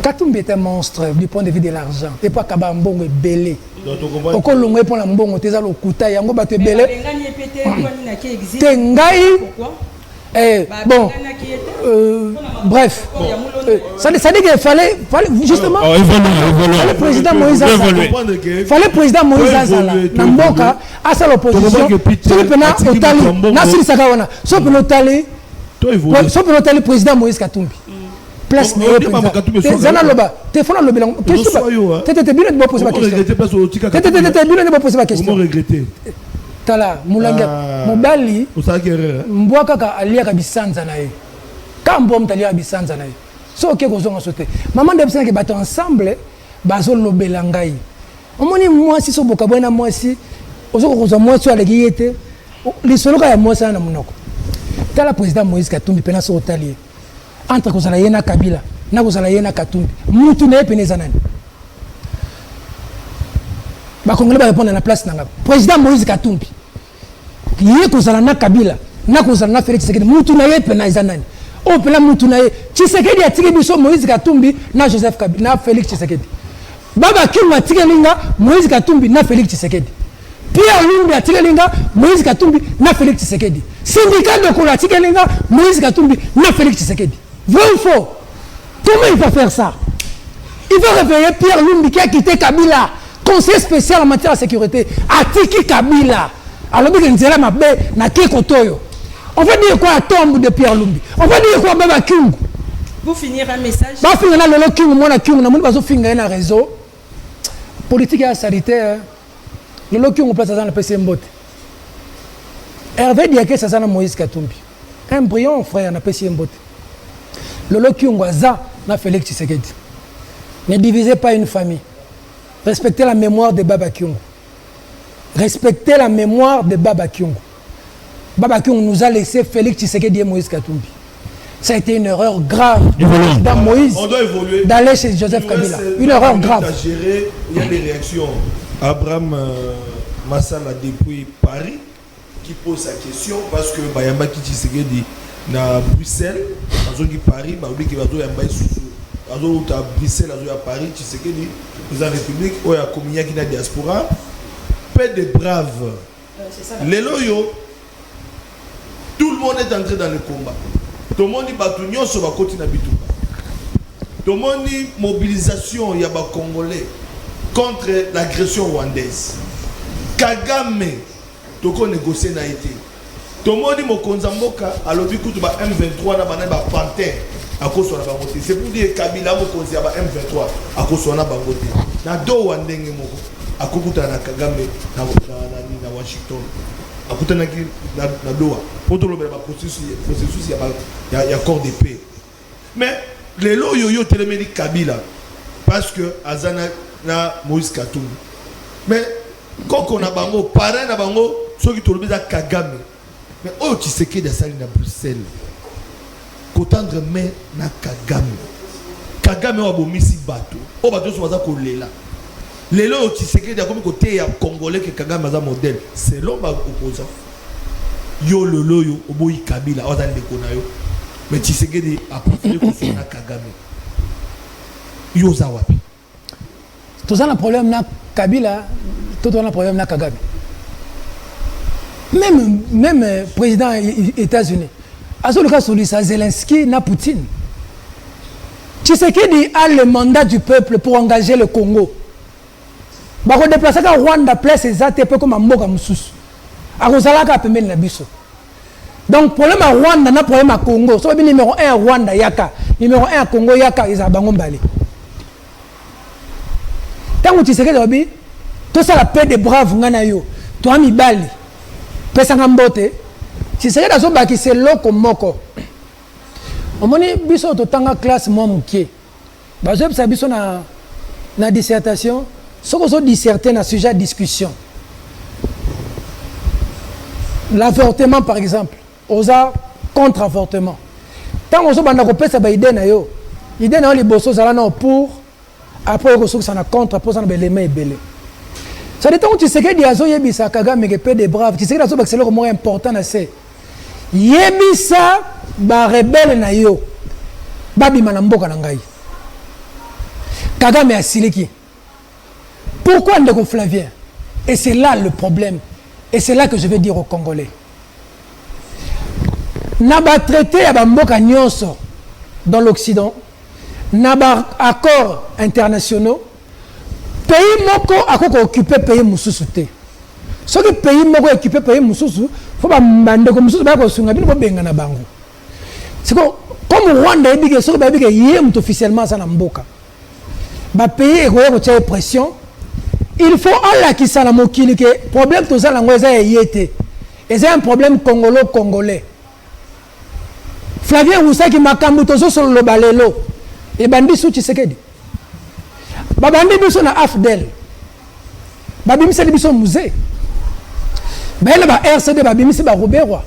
Katumbi est un monstre du point de vue de l'argent. Et pas Kabambongo est belé. Au Colombo pour la mbongo, tu as le couteau, il y a un bateau belé. Tengai. Bon, bref, ça dit qu'il fallait justement, le président Moïse fallait président Moïse Azala, Namboka, à sa l'opposition, le président Moïse Katumbi. Place Tala, Moulanga, Mobali, Mbouaka, Alia Bisanza nae. Kambom Talia Bisanza nae. So, ok, vous en sauté. Maman de Bissang qui battent ensemble, Bazol Lobelangaï. On m'a dit, moi, si so Bokabona, moi, si, aux moi, sur la guillette, les solos à moi, ça, Namunoko. Tala, président Moïse Katumbi, Pena sur Otalier. Entre Kosalayena Kabila, Nakosalayena Katumbi, Moutoune, Penezanan. Ba Congolais va répondre à la place nanga. Président Moïse Katumbi. Yé kozala na Kabila, na kozala na Félix Tshisekedi. Mutu na ye pena izanani. O pela mutu na ye. Tshisekedi atiki biso Moïse Katumbi na Joseph Kabila na Félix Tshisekedi. Baba Kimu atiki linga Moïse Katumbi na Félix Tshisekedi. Pierre Lumbi atiki linga Moïse Katumbi na Félix Tshisekedi. Syndicat de Kolo atiki linga Moïse Katumbi na Félix Tshisekedi. Vrai ou faux? Comment il va faire ça? Il va réveiller Pierre Lumbi qui a quitté Kabila. Conseil spécial en matière de sécurité, Atiki Kabila. Alors, on va dire quoi à tombe de Pierre Lumbi? On va dire quoi à Baba Kyungu? Pour finir un message. Pour finir le Kyungu, moi, Kyungu, on va finir un réseau. Politique et sanitaire, le Kyungu place dans le PC Mbote. Hervé Diaké, ça c'est Moïse Katumbi. Un brillant frère dans le PC Mbote. Le Kyungu, ça, na Félix Tshisekedi. Ne divisez pas une famille. Respectez la mémoire de Baba Kyungu. Respectez la mémoire de Baba Kyungu. Baba Kyungu nous a laissé Félix Tshisekedi et Moïse Katumbi. Ça a été une erreur grave dans Moïse d'aller chez Joseph Kabila. Une erreur grave. Il y a des réactions. Abraham Massala depuis Paris qui pose sa question parce que Bayamba Tshisekedi na Bruxelles, dans Paris, Bayamba qui va Yamba Sousou à Bruxelles, à Paris, tu sais que les République, où il y a communiqué qui na diaspora, peu de braves. Les loyaux, tout le monde est entré dans le combat. Tout le monde dit Batunion sur la côte Nabitouba. Tout le monde dit mobilisation, il y a des Congolais contre l'agression rwandaise. Kagame, tout le monde négocie n'a été. Tout le monde dit Mokonzamboka, à l'objet de M23, n'a pas panthère à cause de la bangote. C'est pour dire Kabila Mokonzi a M23 à cause de la bangote. Na do Rwandenge moko, à cause de la Kagame na Washington. À cause de la Doha. Pour tout le monde, il y a accord de paix. Mais les lois yo télémédi Kabila parce que Azana na Moïse Katumbi. Mais quand on a bango, parrain na bango, ceux qui te le Kagame. Mais oh, tu sais qu'il y a ça à Bruxelles. Kotandre mais na Kagame. Kagame wa bomisi bateau. Oh bateau so baza ko lela. Lelo tu sais qu'il y a comme côté ya congolais que Kagame a modèle. C'est l'homme opposant. Yo lolo yo oboyi Kabila oza ndeko na yo. Mais tu sais qu'il a préféré ko so na Kagame. Yo za wapi. Tout ça le problème na Kabila, tout le problème na Kagame. Même président des États-Unis, à ce cas sur Zelensky na Poutine. Tshisekedi a le mandat du peuple pour engager le Congo. Bah on déplace à Rwanda place exacte peu comme Mboka Mususu. À Rosalaka pemel na biso. Donc problème à Rwanda na problème à Congo. So numéro 1 Rwanda yaka, numéro 1 Congo yaka ils a bango mbali. Tant que Tshisekedi obi, tout ça la paix des braves ngana yo. Toi mi bali. Pesanga mbote si c'est là qui c'est loko moko on moni biso to tanga classe mo mukie ba je bisa biso na dissertation soko so disserter na sujet de discussion l'avortement par exemple oza contre avortement tant on so banda ko pesa ba idée na yo li boso zala na pour après ko so ça na contre pour ça na belema ebele. Ça dépend où tu sais que Diazo Yebisa Kagame que peu de braves. Tu sais que c'est le moins important c'est Yebisa ba rebelle na yo. Babi manamboka na ngai. Kagame a siliki. Pourquoi Ndeko Flavien? Et c'est là le problème. Et c'est là que je vais dire aux Congolais. Naba traité à Bamboka Nyonso dans l'Occident. Naba accords internationaux. Pays moko akoko occupé pays mususu te. Ce qui pays moko occupé pays mususu, faut pas mande comme mususu ba ko sunga bino benga na bango. C'est comme Rwanda ebike so ba ebike yem officiellement ça na mboka. Ba pays ko ko tia pression. Il faut alla ki sala mokili ke problème to sala ngoza yete. Et c'est un problème congolais. Flavien Roussaki makambu to so solo lo balelo. E bandi su Tshisekedi. Babandi biso na AFDEL. Babimisa biso musée. Baena ba RCD babimisa ba Robertwa.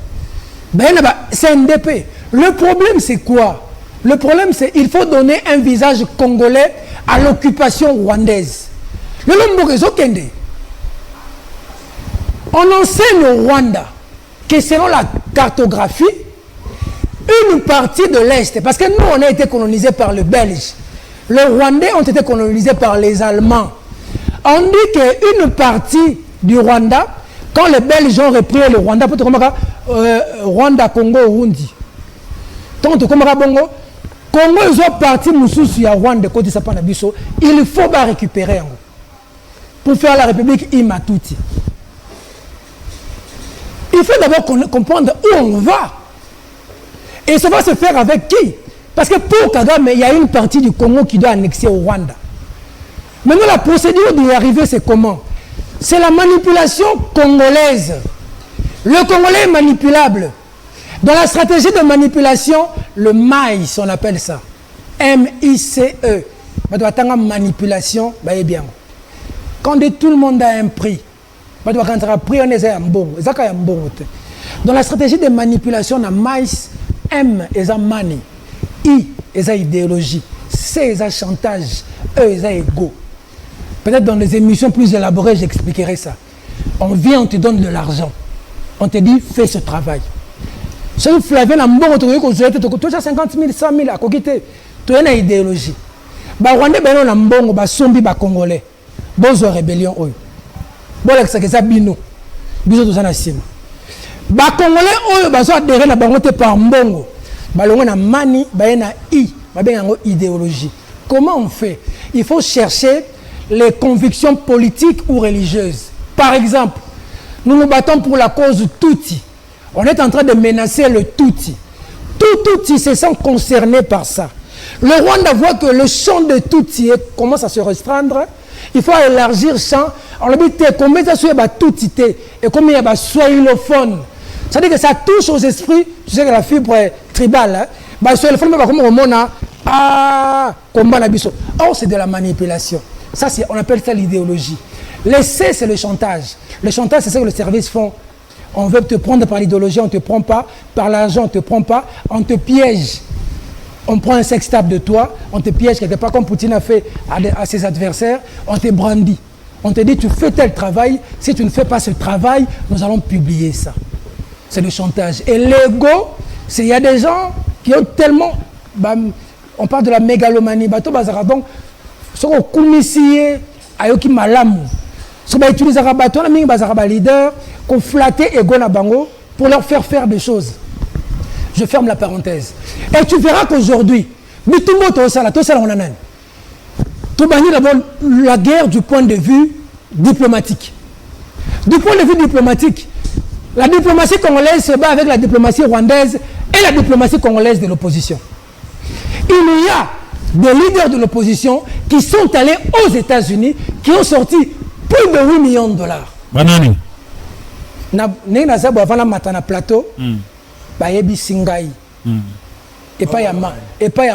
Baena ba CNDP. Le problème c'est quoi? Le problème c'est il faut donner un visage congolais à l'occupation rwandaise. Le lombo ezokende. On enseigne au Rwanda que selon la cartographie, une partie de l'Est, parce que nous on a été colonisés par le Belge. Les Rwandais ont été colonisés par les Allemands. On dit qu'une partie du Rwanda, quand les Belges ont repris le Rwanda, Rwanda, Congo, Rundi. Donc, Bongo, Congo, ils ont parti Moussous, à Rwanda, côté Sapanabiso. Il faut pas récupérer pour faire la République Imatuti. Il faut d'abord comprendre où on va. Et ça va se faire avec qui? Parce que pour Kagame, il y a une partie du Congo qui doit annexer au Rwanda. Maintenant, la procédure d'y arriver, c'est comment? C'est la manipulation congolaise. Le Congolais est manipulable. Dans la stratégie de manipulation, le maïs, on appelle ça. M-I-C-E. Manipulation, bien. Quand tout le monde a un prix, dans la stratégie de manipulation, on a maïs, M est un money. I est une idéologie, C est un chantage, E est un ego. Peut-être dans des émissions plus élaborées, j'expliquerai ça. On vient, on te donne de l'argent. On te dit, fais ce travail. Si Flavien a un bon, tu as 50 000, 100 000 à côté, tu as une idéologie. ba Rwandais beno na mbongo ba sombi ba Congolais bozo rébellion oyo bola que ça bino biso to sana sima ba Congolais oyo bazo adhérer na bango te par mbongo balongo na mani ba na i ba bengango idéologie. Comment on fait? Il faut chercher les convictions politiques ou religieuses. Par exemple, nous nous battons pour la cause Tutsi. On est en train de menacer le Tutsi. Tout Tutsi se sent concerné par ça. Le Rwanda voit que le champ de Tutsi commence à se restreindre. Il faut élargir le champ. On a dit combien ça soit Tutsi et combien il y a swahiliphone. C'est-à-dire que ça touche aux esprits. Tu sais que la fibre tribale, swahiliphone, combat la biso. Oh, c'est de la manipulation. Ça, on appelle ça l'idéologie. Le C, c'est le chantage. Le chantage, c'est ce que les services font. On veut te prendre par l'idéologie, on ne te prend pas. Par l'argent, on ne te prend pas. On te piège. On prend un sextape de toi, on te piège quelque part comme Poutine a fait à ses adversaires. On te brandit. On te dit, tu fais tel travail. Si tu ne fais pas ce travail, nous allons publier ça. C'est le chantage. Et l'ego, c'est il y a des gens qui ont tellement... on parle de la mégalomanie. Donc, ce qu'on commissie ayoki malamu. Ce qu'on utilise les leaders qu'on flattait ego na bango pour leur faire des choses. Je ferme la parenthèse. Et tu verras qu'aujourd'hui, tout d'abord la guerre du point de vue diplomatique. Du point de vue diplomatique, la diplomatie congolaise se bat avec la diplomatie rwandaise et la diplomatie congolaise de l'opposition. Il y a des leaders de l'opposition qui sont allés aux États-Unis, qui ont sorti plus de 8 millions de dollars. Banani. Avant la matana plateau, bayebi singai. Et pas ya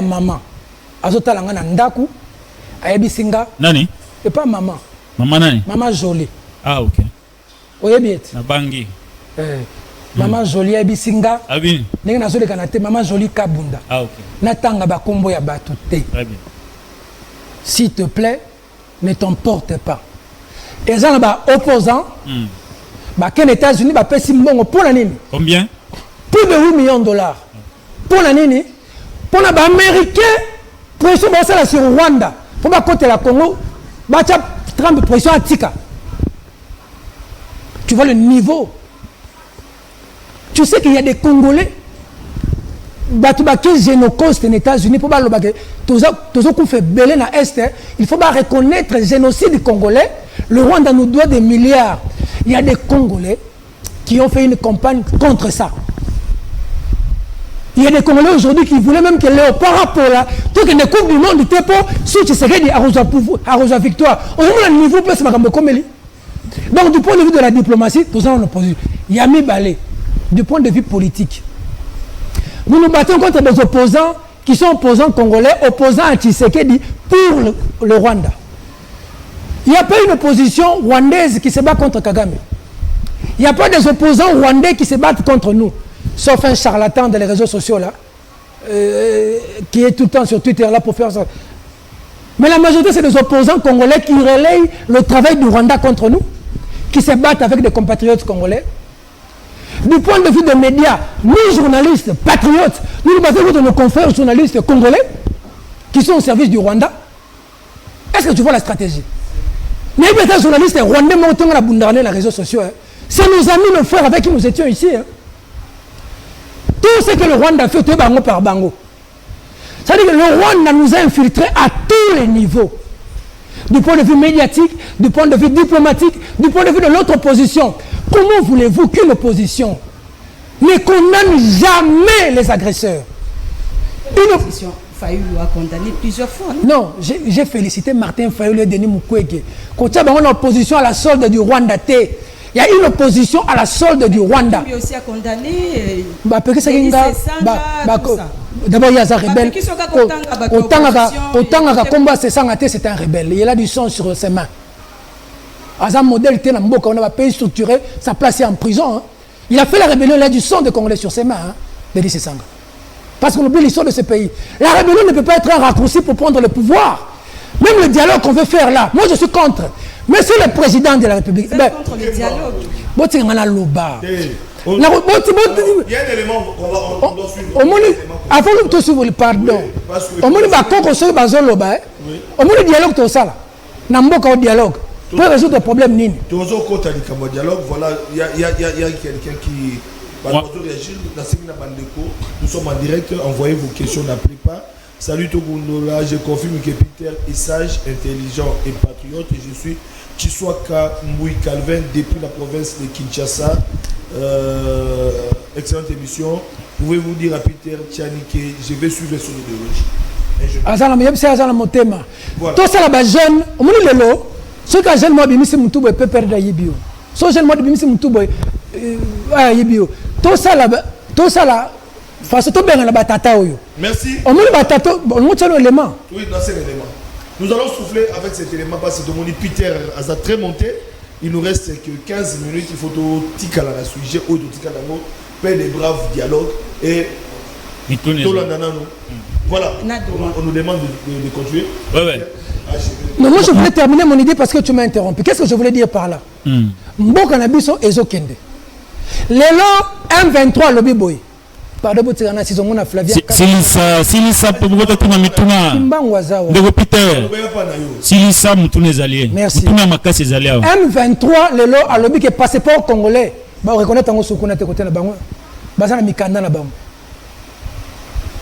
maman. Azota langa na ndaku, ayebi singa. Nani? Et pas maman. Maman nani? Maman jolie. Ah ok. Oyebi et. Na bangi. Maman jolie ayebi singa. Abi. Ndenge nazole kanate maman jolie kabunda. Ah ok. Natanga ba kombo ya batu te. Très bien. S'il te plaît, ne t'emporte pas. Et ça là opposant. Ken États-Unis ba pesi mbongo pour la nini? Combien? Plus de 8 millions de dollars. Pour la nini? Pour les Américains, pression là sur Rwanda. Pour ma côté la Congo, Trump pression à Tika. Tu vois le niveau. Tu sais qu'il y a des Congolais. Génocide aux États-Unis pour fait belé na Est. Il faut reconnaître le génocide congolais. Le Rwanda nous doit des milliards. Il y a des Congolais qui ont fait une campagne contre ça. Il y a des Congolais aujourd'hui qui voulaient même que Léopard pour là, tout que les coupes du monde étaient pour si tu sais à victoire. Au moins le niveau peut se faire comme lui. Donc du point de vue de la diplomatie, tout ça on oppose. Yami Balé, du point de vue politique. Nous nous battons contre des opposants qui sont opposants congolais, opposants à Tshisekedi pour le Rwanda. Il n'y a pas une opposition rwandaise qui se bat contre Kagame. Il n'y a pas des opposants rwandais qui se battent contre nous. Sauf un charlatan dans les réseaux sociaux là, qui est tout le temps sur Twitter là pour faire ça. Mais la majorité c'est des opposants congolais qui relayent le travail du Rwanda contre nous, qui se battent avec des compatriotes congolais. Du point de vue des médias, nous journalistes, patriotes, nous nous battons contre nos confrères journalistes congolais qui sont au service du Rwanda. Est-ce que tu vois la stratégie? Mais les journalistes rwandais montent la bundane dans les réseaux sociaux. C'est nos amis, nos frères avec qui nous étions ici. Tout ce que le Rwanda fait, tout bango par bango. C'est-à-dire que le Rwanda nous a infiltrés à tous les niveaux. Du point de vue médiatique, du point de vue diplomatique, du point de vue de notre opposition. Comment voulez-vous qu'une opposition ne condamne jamais les agresseurs? Une opposition, Fayulu a condamné plusieurs fois. Non, j'ai félicité Martin Fayulu et Denis Mukwege. Quand il y a une opposition à la solde du Rwanda, il y a une opposition à la solde du Rwanda. Lui aussi a condamné. D'abord, il y a un rebelle. Autant que combat, c'est un rebelle. Il a du sang sur ses mains. Un modèle, on a un pays structuré, sa place est en prison. Hein. Il a fait la rébellion, il a du sang de Congolais sur ses mains, hein, Denis Sesanga. Parce qu'on oublie l'histoire de ce pays. La rébellion ne peut pas être un raccourci pour prendre le pouvoir. Même le dialogue qu'on veut faire là, moi je suis contre. Mais c'est le président de la République. Contre le dialogue. Il y a un élément on doit suivre. Avant de suivre le pardon. Au moins, il y a un dialogue tout ça. Il y a un dialogue. Pour résoudre le problème, il y a un dialogue. Voilà, il y a quelqu'un qui va réagir. Nous sommes en direct. Envoyez vos questions, n'appelez pas. Salut Togundola, je confirme que Peter est sage, intelligent et patriote. Et je suis Chiswaka Mboui Calvin depuis la province de Kinshasa. Excellente émission. Pouvez-vous dire à Peter Tchani que je vais suivre son idéologie? Azala mon thème. Tout ça là-bas jeune, on me dit le lot. Ce que jeune moi bimisi mutubo peut perdre yibio. Ce jeune moi bimisi mutubo yibio. Tout ça là. Face tout bien la batata oyo. Merci. On me batata, on tient l'élément. Oui, dans cet élément. Nous allons souffler avec cet élément parce que mon Peter a très monté. Il nous reste que 15 minutes. Il faut tout tika la sujet ou tout tika la faire des braves dialogues et voilà. On nous demande de continuer. Ouais. Non, moi je voulais terminer mon idée parce que tu m'as interrompu. Qu'est-ce que je voulais dire par là? Mboka na biso ezokende. Lelo M23 lobby boy. Pardon, si Silisa Poboto Tuna Mituna. De Peter. Silisa Moutoune Zalien. Merci. M23, le lot à lobby qui est passeport congolais. Bah, on reconnaît tango sukuna te côté na bango. Bazana mikanda na bango.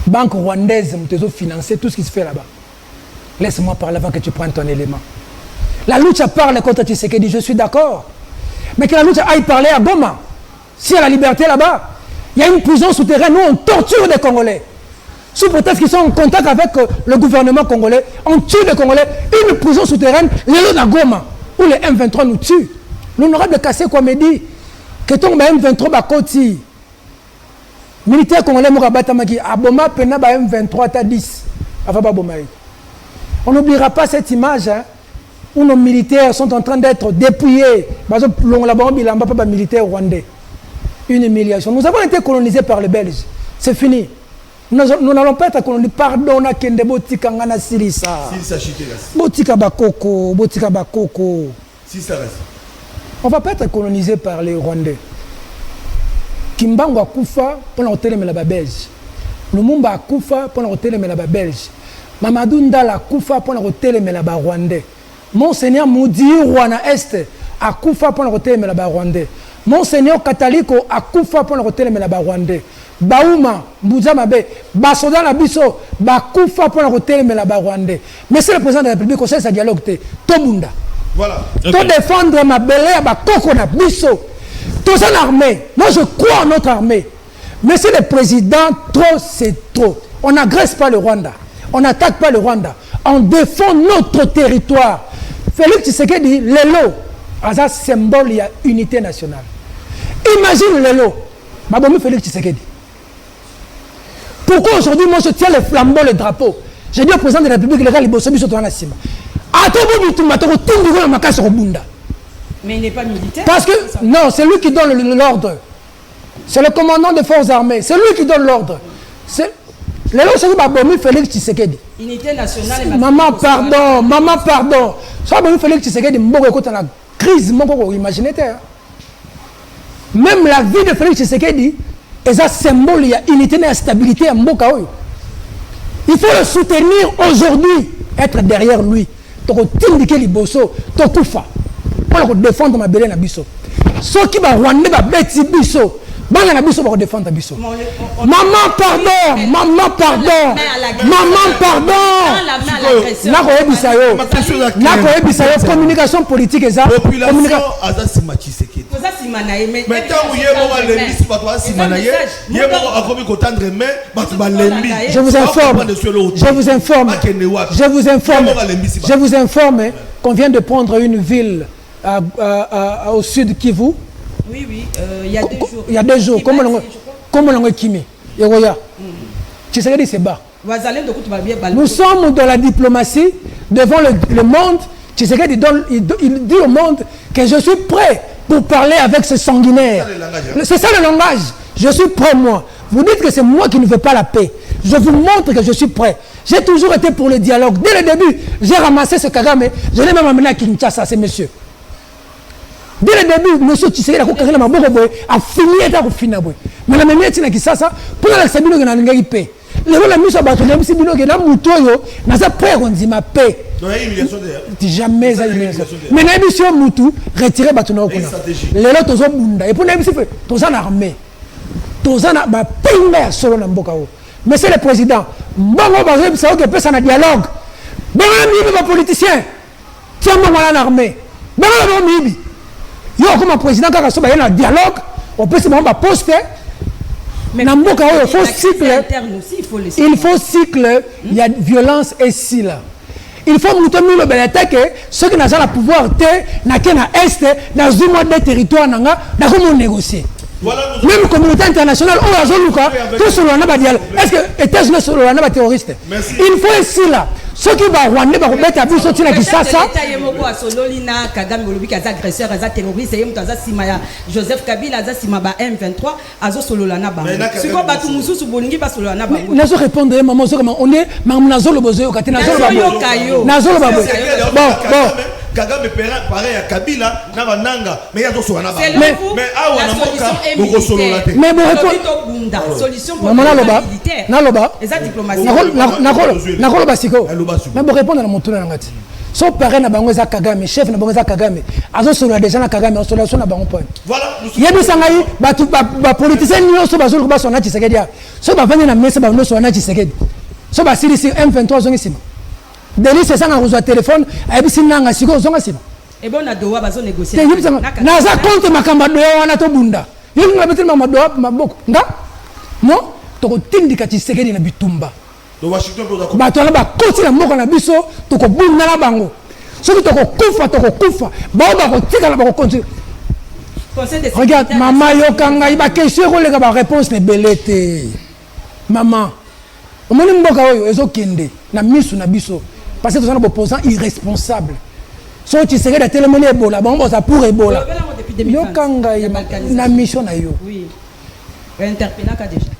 Banque rwandaise m'tezo financer tout ce qui se fait là-bas. Laisse-moi parler avant que tu prennes ton élément. La lutte parle contre Tshisekedi, je suis d'accord. Mais que la lutte aille parler à Goma. Si elle a la liberté là-bas. Il y a une prison souterraine où on torture des Congolais. Sous prétexte qu'ils sont en contact avec le gouvernement congolais, on tue les Congolais. Une prison souterraine, les Goma, où les M23 nous tuent. L'honorable Kassé Kwamedi, que ton M23 bakoti, militaire congolais Mourabatamaki, Aboma Pena M23 ta 10. On n'oubliera pas cette image hein, où nos militaires sont en train d'être dépouillés. Pas militaire rwandais. Une humiliation. Nous avons été colonisés par les Belges. C'est fini. Nous n'allons pas être colonisés. Pardon, Kende Botika Ngana Silisa. Botika Bakoko. Botika Bakoko. On ne va pas être colonisés par les Rwandais. Kimbango Akoufa pour l'hôtel mais la Belge. Lumumba Akoufa pour l'hôtel mais la Belge. Mamadou Ndala Akoufa pour l'hôtel mais la Rwandais. Monseigneur Moudi Rwanda Est Akoufa pour l'hôtel mais la Rwandais. Monseigneur Kataliko Akoufa pour l'hôtel mais la Rwandais. Baouma, Bouzamabe, Basoda Nabiso, Bakoufa pour l'hôtel mais la Rwandais. Monsieur le président de la République, on sait sa dialogue, Tobunda. Voilà. Okay. Tout défendre ma belle, Bakoko Nabiso. Tout ça l'armée. Moi je crois en notre armée. Monsieur le président, trop c'est trop. On n'agresse pas le Rwanda. On n'attaque pas le Rwanda. On défend notre territoire. Félix Tshisekedi, Lelo, c'est un symbole, il y a unité nationale. Imagine Lelo, Babomi Félix Tshisekedi. Pourquoi aujourd'hui, moi je tiens le flambeau, le drapeau? J'ai dit au président de la République, les gars, les bossomis sont dans la cime. Mais il n'est pas militaire. Parce que, non, c'est lui qui donne l'ordre. C'est le commandant des forces armées. C'est lui qui donne l'ordre. Lelo, c'est Babomi Félix Tshisekedi. Unité nationale. Maman, pardon. Soit Babomi Félix Tshisekedi, écoute, la crise, imaginez. Même la vie de Félix Tshisekedi est un symbole, il y a unité et stabilité à Mboka. Il faut le soutenir aujourd'hui, être derrière lui. Pour défendre ma belle Nabiso. Ceux qui vont rwandais, Biso. Maman, pardon. Communication politique et ça. Population Je vous informe qu'on vient de prendre une ville au sud Kivu. Oui, il y a 2 jours. Il y a 2 jours. Comment l'on est Kimi? Tu sais que c'est bas. Nous sommes dans la diplomatie devant le monde. Tu sais qu'il dit au monde que je suis prêt pour parler avec ce sanguinaire. C'est ça le langage. Je suis prêt, moi. Vous dites que c'est moi qui ne veux pas la paix. Je vous montre que je suis prêt. J'ai toujours été pour le dialogue. Dès le début, j'ai ramassé ce Kagame. Je l'ai même amené à Kinshasa, ces messieurs. Dès le début, monsieur Tshisekedi a fait un peu a fini à finir. Mais la même chose qui ça, pour la sabino que n'a pas paix. Les gens la mise à battre, même si bino que n'a mutoyo, n'a pas peur on dit ma paix. Jamais ça humiliation. Mais la mission mutu retirer battre na okona. Les autres tozo bunda et pour la mission tozo en armée. Tozo na ba pinga solo na mboka o. Monsieur le président, mbongo bazo bisa que pesa na dialogue. Bongo mi politicien. Tiens moi en armée. Bongo mi yo comme président quand so ba na dialogue, on peut se ba poster. Mais il faut cycle, il faut cycle, il y a violence ici là. Il faut nous tenir le bel que ceux qui n'ont pas le pouvoir, n'a qu'un est, dans une mois de territoire, n'a comment négocier. Même la communauté internationale, tout sur le dialogue. Est-ce que les États-Unis sont les terroristes? Il faut ici là. Ceux qui vont rwandais vont mettre à bout sortir la Kisasa. Joseph Kabila Simaba M23 Azo Sololana Ba. C'est quoi Batu Mususu Bolingi ba Sololana Ba. Nazo répondre maman on est Nazolo Bozo Kati Nazolo Babo. Nazolo Babo. Bon. Kagame pareil à Kabila na bananga mais ya doso wana ba. Mais awa na mboka boko solo la te. Mais bon répondre solution pour militaire. Naloba. Eza diplomatie. Nakolo basiko. Mais bon répondre na motuna ngati. So parrain na bango eza Kagame, chef na bango eza Kagame. Azo solo déjà na Kagame, solo na bango point. Voilà. Yebi sangai ba politicien nyonso bazolo ba sona Tshisekedi. So ba vanye na mesa ba no sona Tshisekedi. So ba siri M23 zongi sima. Denis c'est ça on reçoit téléphone ayebisi nanga siko zonga sima. Et bon na doa bazo négocier. Naza compte makamba doa wana to bunda. Yinga ngabeti madoa maboko. Nga? Non? To tindika Tshisekedi na bitumba. Do Washington pour d'accord. Ba to na ba koti na moko na biso to ko bunda na bango. Soki to ko kufa. Ba ko tika na ba ko continue. Regarde maman yo kanga iba question ko lega ba réponse ne belete. Maman. Omoni mboka oyo ezokende na misu na biso. Parce que nous sommes opposants irresponsables. Si tu serais de tellement Ebola, bon, ça pour Ebola. La mission na yo. Oui.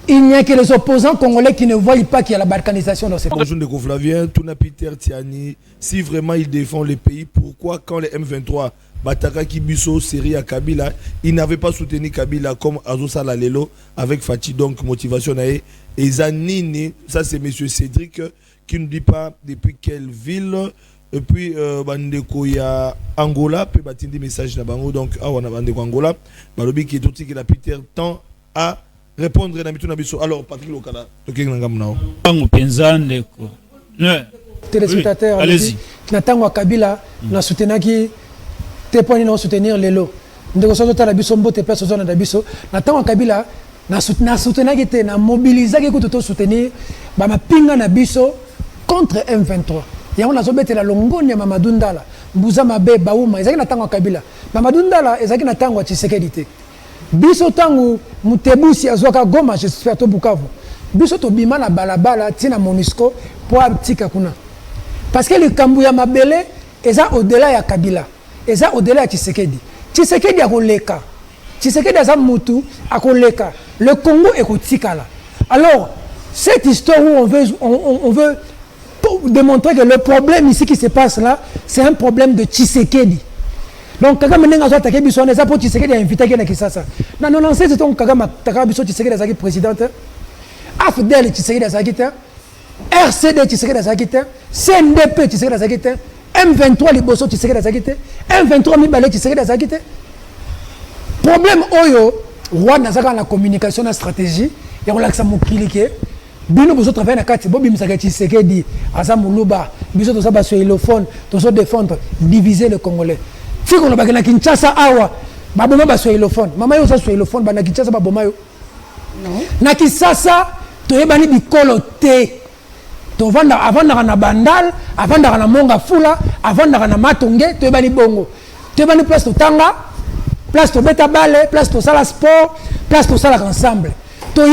Il n'y a que les opposants congolais qui ne voient pas qu'il y a la balkanisation dans ces pays. Bonjour de Flavien, Tuna Peter Tiani. Si vraiment il défend le pays, pourquoi quand les M23 Bataka Kibiso, Seri à Kabila, il n'avait pas soutenu Kabila comme Azosa Lalelo avec Fati, donc motivation nae. Et Zanini, ça c'est monsieur Cédric qui ne dit pas depuis quelle ville. Et puis bandeko ya Angola, puis batindi message na bango, donc on a bandeko Angola, balobi qui est tout qui la Peter temps à répondre na bitu na biso. Alors Patrick Lokala, tokenga ngamnao. Bango penza ndeko. Téléspectateurs, allez-y. Natango Kabila na soutenaki te poni na soutenir lelo. Ndeko sozo ta biso mbote pe sozo na biso. Natango Kabila na soutenaki te na mobilisaki ko to soutenir ba mapinga na biso contre M23. Yango na zobete la longoni ya Mamadou Ndala. Mbuza mabe bauma ezaki na tango Kabila. Mamadou Ndala ezaki na tango Tshisekedi te. Biso tango Mutebusi azwaka Goma j'espère to Bukavu. Biso to bima na balabala tina Monisco pour tika kuna. Parce que le kambu ya mabele eza au-delà ya Kabila. Eza au-delà ya Tshisekedi. Tshisekedi akoleka. Tshisekedi aza mutu akoleka. Le Congo est kotikala. Alors cette histoire où on veut démontrer que le problème ici qui se passe là, c'est un problème de Tshisekedi. Donc Kagame nenga zo attaquer biso na pour Tshisekedi a invité na Kisasa. Na 96 c'est Kagame attaquer biso Tshisekedi azaki présidente. AFDL Tshisekedi azaki te. RCD Tshisekedi azaki te. CNDP Tshisekedi azaki te. M23 liboso Tshisekedi azaki te. M23 mibale Tshisekedi azaki te. Problème oyo Rwanda zaka la communication na stratégie ya kolakisa mokilike. Bino bozo travailler na kati bo bimisaka Tshisekedi asa muluba biso to saba soilophone to so défendre diviser le Congolais. Fiko lo bakena Kinshasa awa baboma ba soilophone mama yo sa soilophone bana Kinshasa baboma yo non na Kinshasa to yebani bikolo te to vanda avanda na bandal avanda na monga fula avanda na matonge to yebani bongo to yebani place to tanga place to beta bale place to sala sport place to sala ensemble. Tout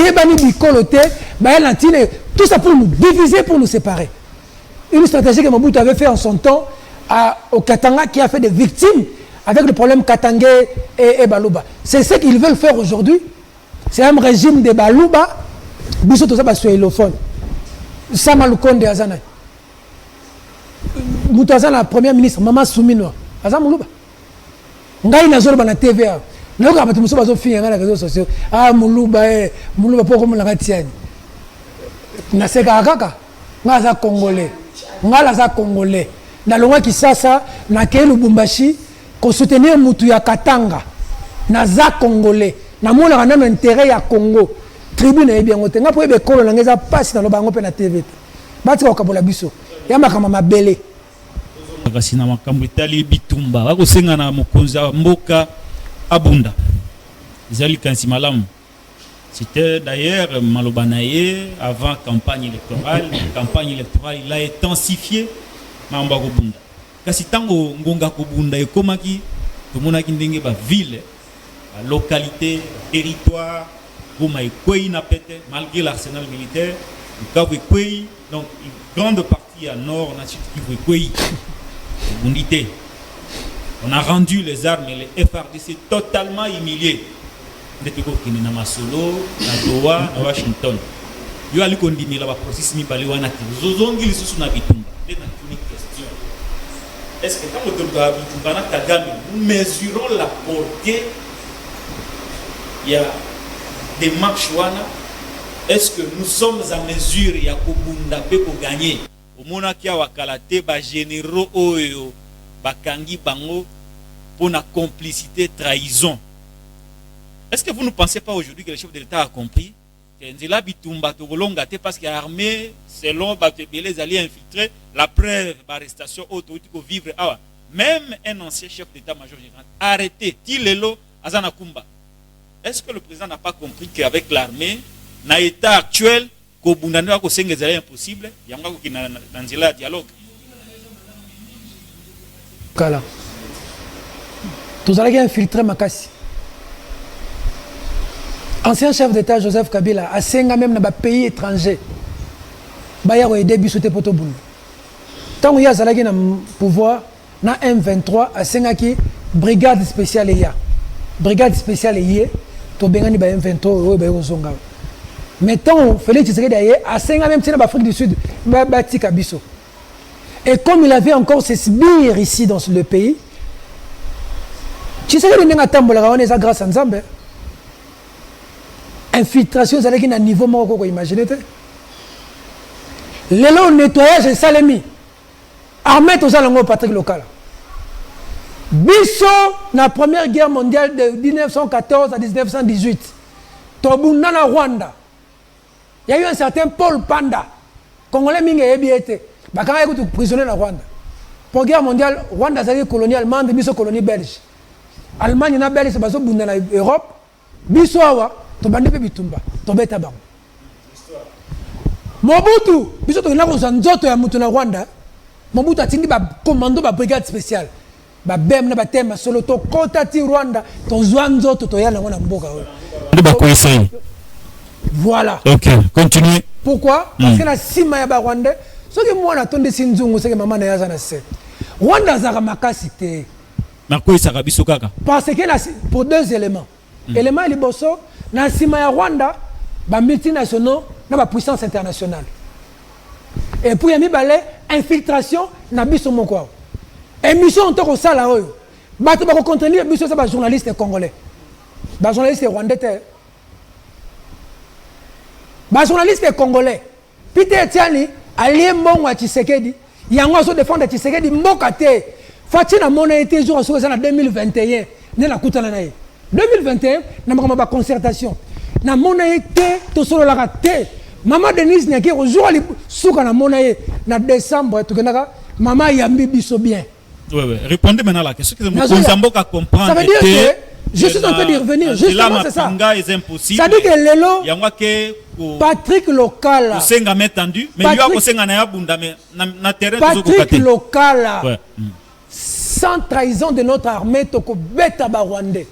ça pour nous diviser, pour nous séparer. Une stratégie que Mobutu avait fait en son temps au Katanga, qui a fait des victimes avec le problème Katangé et Baluba. C'est ce qu'ils veulent faire aujourd'hui. C'est un régime de Baluba. Biso to ça sur l'élophone. Samalukonde Azana. Moutazan la première ministre, Maman Soumino. Azan Moulouba. ngai nazoloba na TVA nayoka bato mosusu bazofinga ngai na réseaux sociaux muluba po komolanga tiani nasekaka kaka ngai aza congolais ngai aza congolais nalongwaki sasa nakei Lubumbashi kosoutenir mutu ya Katanga naza congolais namonaka nano intérêt ya Congo tribune yebi yango te nga po yebe ekolo nanga eza pasi naloba yango mpe na TV te batika kokabola biso ya makambo mabele kasi na makambo etali bitumba bakosenga na mokonzi ya mboka abunda ezali kanisi malamu. C'était d'ailleurs maloba na ye avant campagne électorale. Campagne électorale il a intensifié mambo ya kobunda kasi tango ngonga kobunda ekomaki tomonaki ndenge ba ville ba localité territoire Goma ekwei na pete malgré l'arsenal militaire Bukavu ekwei donc une grande partie à nord na sud Kivu ekwei bundité. On a rendu les armes et les FRDC totalement humiliés. Depuis qu'on est na Masolo, na Doha, na Washington. Yo ali kondimi la ba processus mi bali wana ki zozongi lisusu na bitumba. C'est une question. Est-ce que quand on doit bitumba na Kagame, nous mesurons la portée il y a des marches wana? Est-ce que nous sommes à mesure ya kobunda pe ko gagner? Omona kia wakalate ba généraux oyo bakangi bango pour la complicité trahison. Est-ce que vous ne pensez pas aujourd'hui que le chef de l'État a compris que Nzela Bitumba Togolongate parce qu'il y a armé selon Batebele les alliés infiltrés la preuve d'arrestation automatique au vivre même un ancien chef d'État-major général arrêté Tilelo Azanakumba. Est-ce que le président n'a pas compris qu'avec l'armée dans l'état actuel Kobundane wa kosenga ezali impossible yanga ko kina na nzela dialogue kala tozalaki infiltré makasi. Ancien chef d'État Joseph Kabila a senga même dans les pays étrangers. Baya ko aider biso te poto bulu. Tant ya zalaki na pouvoir na M23 a senga ki brigade spéciale ya. Brigade spéciale yé to bengani ba M23 o ba ozonga. Mais tant Félix Tshisekedi a senga même dans l'Afrique du Sud ba tika biso. Et comme il avait encore ses sbires ici dans le pays, Tshisekedi ndenga tambola on est grâce à Nzambe. Infiltration, c'est à niveau moko imaginer. Le nettoyage et salemi. Armée aux alengo Patrick local. Bisso la première guerre mondiale de 1914 à 1918. Tobunda na Rwanda. Il y a eu un certain Paul Panda. Congolais mingi ebiete. Bakanga ekutu prisonnier na Rwanda. Pour guerre mondiale, Rwanda c'est colonie allemande, bisso colonie belge. Allemagne na belge baso bunda na Europe. Bisso awa tobande pe bitumba tobeta bango Mobutu biso to na ko nzoto ya mutu na Rwanda. Mobutu atindi ba commando ba brigade spéciale ba bem na ba tema solo to kota ti Rwanda to zwa nzoto to yana na mboka ba ko essayer. Voilà. OK, continue. Pourquoi? Parce que la sima ya ba Rwanda so ke mwana tonde sinzungu se ke mama na yaza na se Rwanda za makasi te na ko isaka biso kaka parce que pour deux éléments. Élément liboso na sima ya Rwanda ba multinationaux na ba puissance internationale. Et puis yami balé infiltration na biso moko. Émission to ko sala oyo. Bato ba ko contenir biso ça ba journaliste congolais. Ba journaliste rwandais te. Ba journaliste congolais. Peter Tiani allié mbongo Tshisekedi, yango so défendre Tshisekedi mboka te. Fati na mona été jour so ça na 2021 ne la kutana na ye. 2021 na makamba concertation na mona été to solo la raté maman Denise nyaki ko jour ali suka na mona ye na décembre to kenaka maman yambi biso bien. Ouais, répondez maintenant à la question que Mboka comprendre. Ça veut dire que je suis en train d'y revenir. Justement, c'est ça. C'est impossible. Ça dit que Lelo Patrick Local. Kosenga m'entendu, mais lui a kosenga na yabunda mais na terrain Patrick Local. Ouais. Sans trahison de notre armée toko beta ba Rwandais.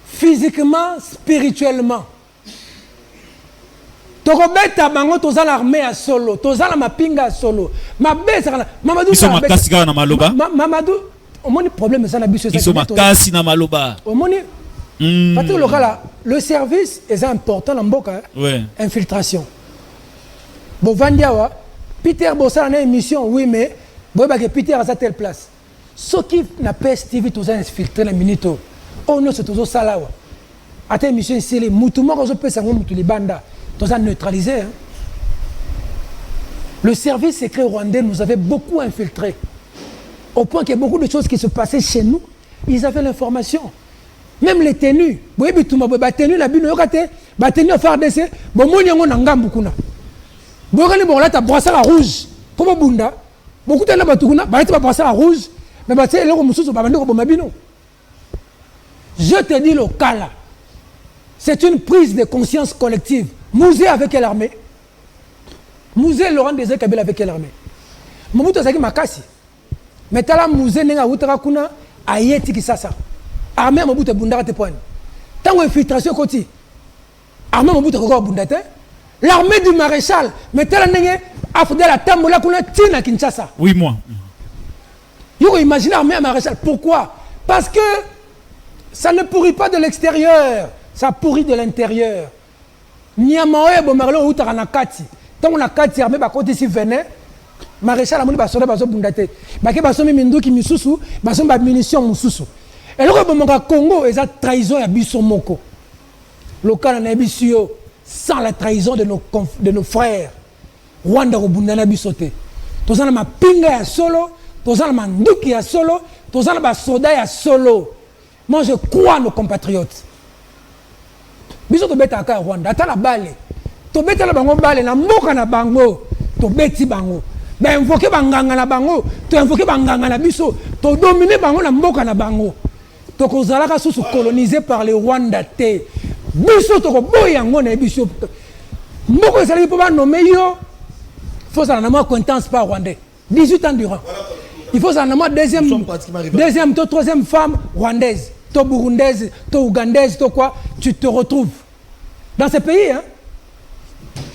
Physiquement, spirituellement. Tokobeta bango toza l'armée à solo, toza la mapinga à solo. Mabesa Mamadou Ils sont makasi na maloba. Mamadou, au moins problème ça na biso ça. Ils sont makasi na maloba. Au moins Patrick Local le service est important dans mboka. Ouais. Infiltration. Bo Vandiawa, Peter Bossa na émission oui mais boba que Peter à sa telle place. Ce qui n'a pas TV, tout ça infiltré la minute. Oh non, c'est tout ça là. Attends, monsieur, ici, les moutons, quand je peux savoir les bandes, tout ça neutralisé. Le service secret rwandais nous avait beaucoup infiltrés. Au point qu'il y a beaucoup de choses qui se passaient chez nous, ils avaient l'information. Même les tenues. Vous voyez, tout le monde, les tenues, la bine, les tenues à faire des bon, moi, il y a un engam. Vous voyez, bon, là, tu as brassé la rouge. Pour Bunda, beaucoup de gens ont brassé la rouge, mais tu sais, je te dis le cas là. C'est une prise de conscience collective. Mouzé avec quelle armée? Mouzé Laurent Désiré Kabila avec quelle armée? Mobutu Azaki Makasi. Mais tu as Mouzé Nenga Outara Kuna Ayeti Kisasa. Armée Mobutu Bundara te poigne. Tant que infiltration côté. Armée Mobutu Koko Bundate. L'armée du maréchal. Mais tu as Afdel la Tambola Kuna Tina Kinshasa. Oui, moi. Vous imaginez l'armée maréchal. Pourquoi? Parce que ça ne pourrit pas de l'extérieur. Ça pourrit de l'intérieur. Niamaoe Bomarlo Utaranakati. Tant qu'on a 4 armées, quand ici venait, maréchal a dit que baso bundate. Bake baso minduki misusu, baso ba munitions mususu. Et le Congo, ils ont trahison à Bissomoko. Le cas na Bissio sans la trahison de nos frères. Rwanda Robundana Bissoté. Tous en ma pinga ya solo, tous en ma nduki ya solo, tous en ma soda ya solo. Moi je crois à nos compatriotes. Bissoto beta ka Rwanda, ata la balle. To beta la bango balle na mboka na bango, to beti bango. Ben invoquer banganga na bango, to invoquer banganga na biso, to dominer bango na mboka na bango. To kozalaka sous colonisé par les Rwandais. Biso to ko boyango na biso. Mboko ezali po ba nommer yo. Il faut ça en acquaintance par Rwandais. 18 ans durant. Il faut ça en deuxième, troisième femme rwandaise, to burundaise, to ougandaise, to quoi, tu te retrouves dans ces pays. Hein?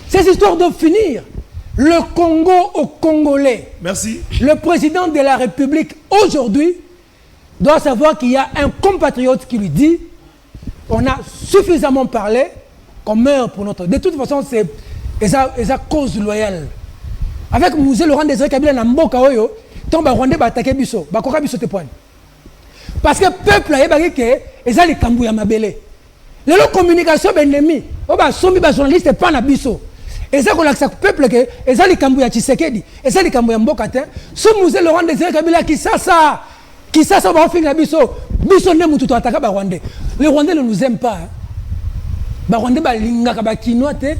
Ces histoires doivent finir. Le Congo aux Congolais. Merci. Le président de la République aujourd'hui doit savoir qu'il y a un compatriote qui lui dit on a suffisamment parlé qu'on meurt pour notre... De toute façon, c'est sa cause loyale. Avec Mouzé Laurent Désiré Kabila na mboka oyo, tomba Rwandais ba attaquer biso, ba koka biso te poigne. Parce que peuple a yebaki ke eza likambu ya mabele. Lelo communication bennemi, o ba sombi ba journaliste pas na biso. Eza ko laksa peuple ke eza likambu ya Tshisekedi, eza likambu ya mboka te. So Mouzé Laurent Désiré Kabila qui ça va finir biso. Biso ne mutu to attaquer ba Rwandais. Les Rwandais ne nous aiment pas. Hein. Ba Rwandais ba lingaka ba kinois te.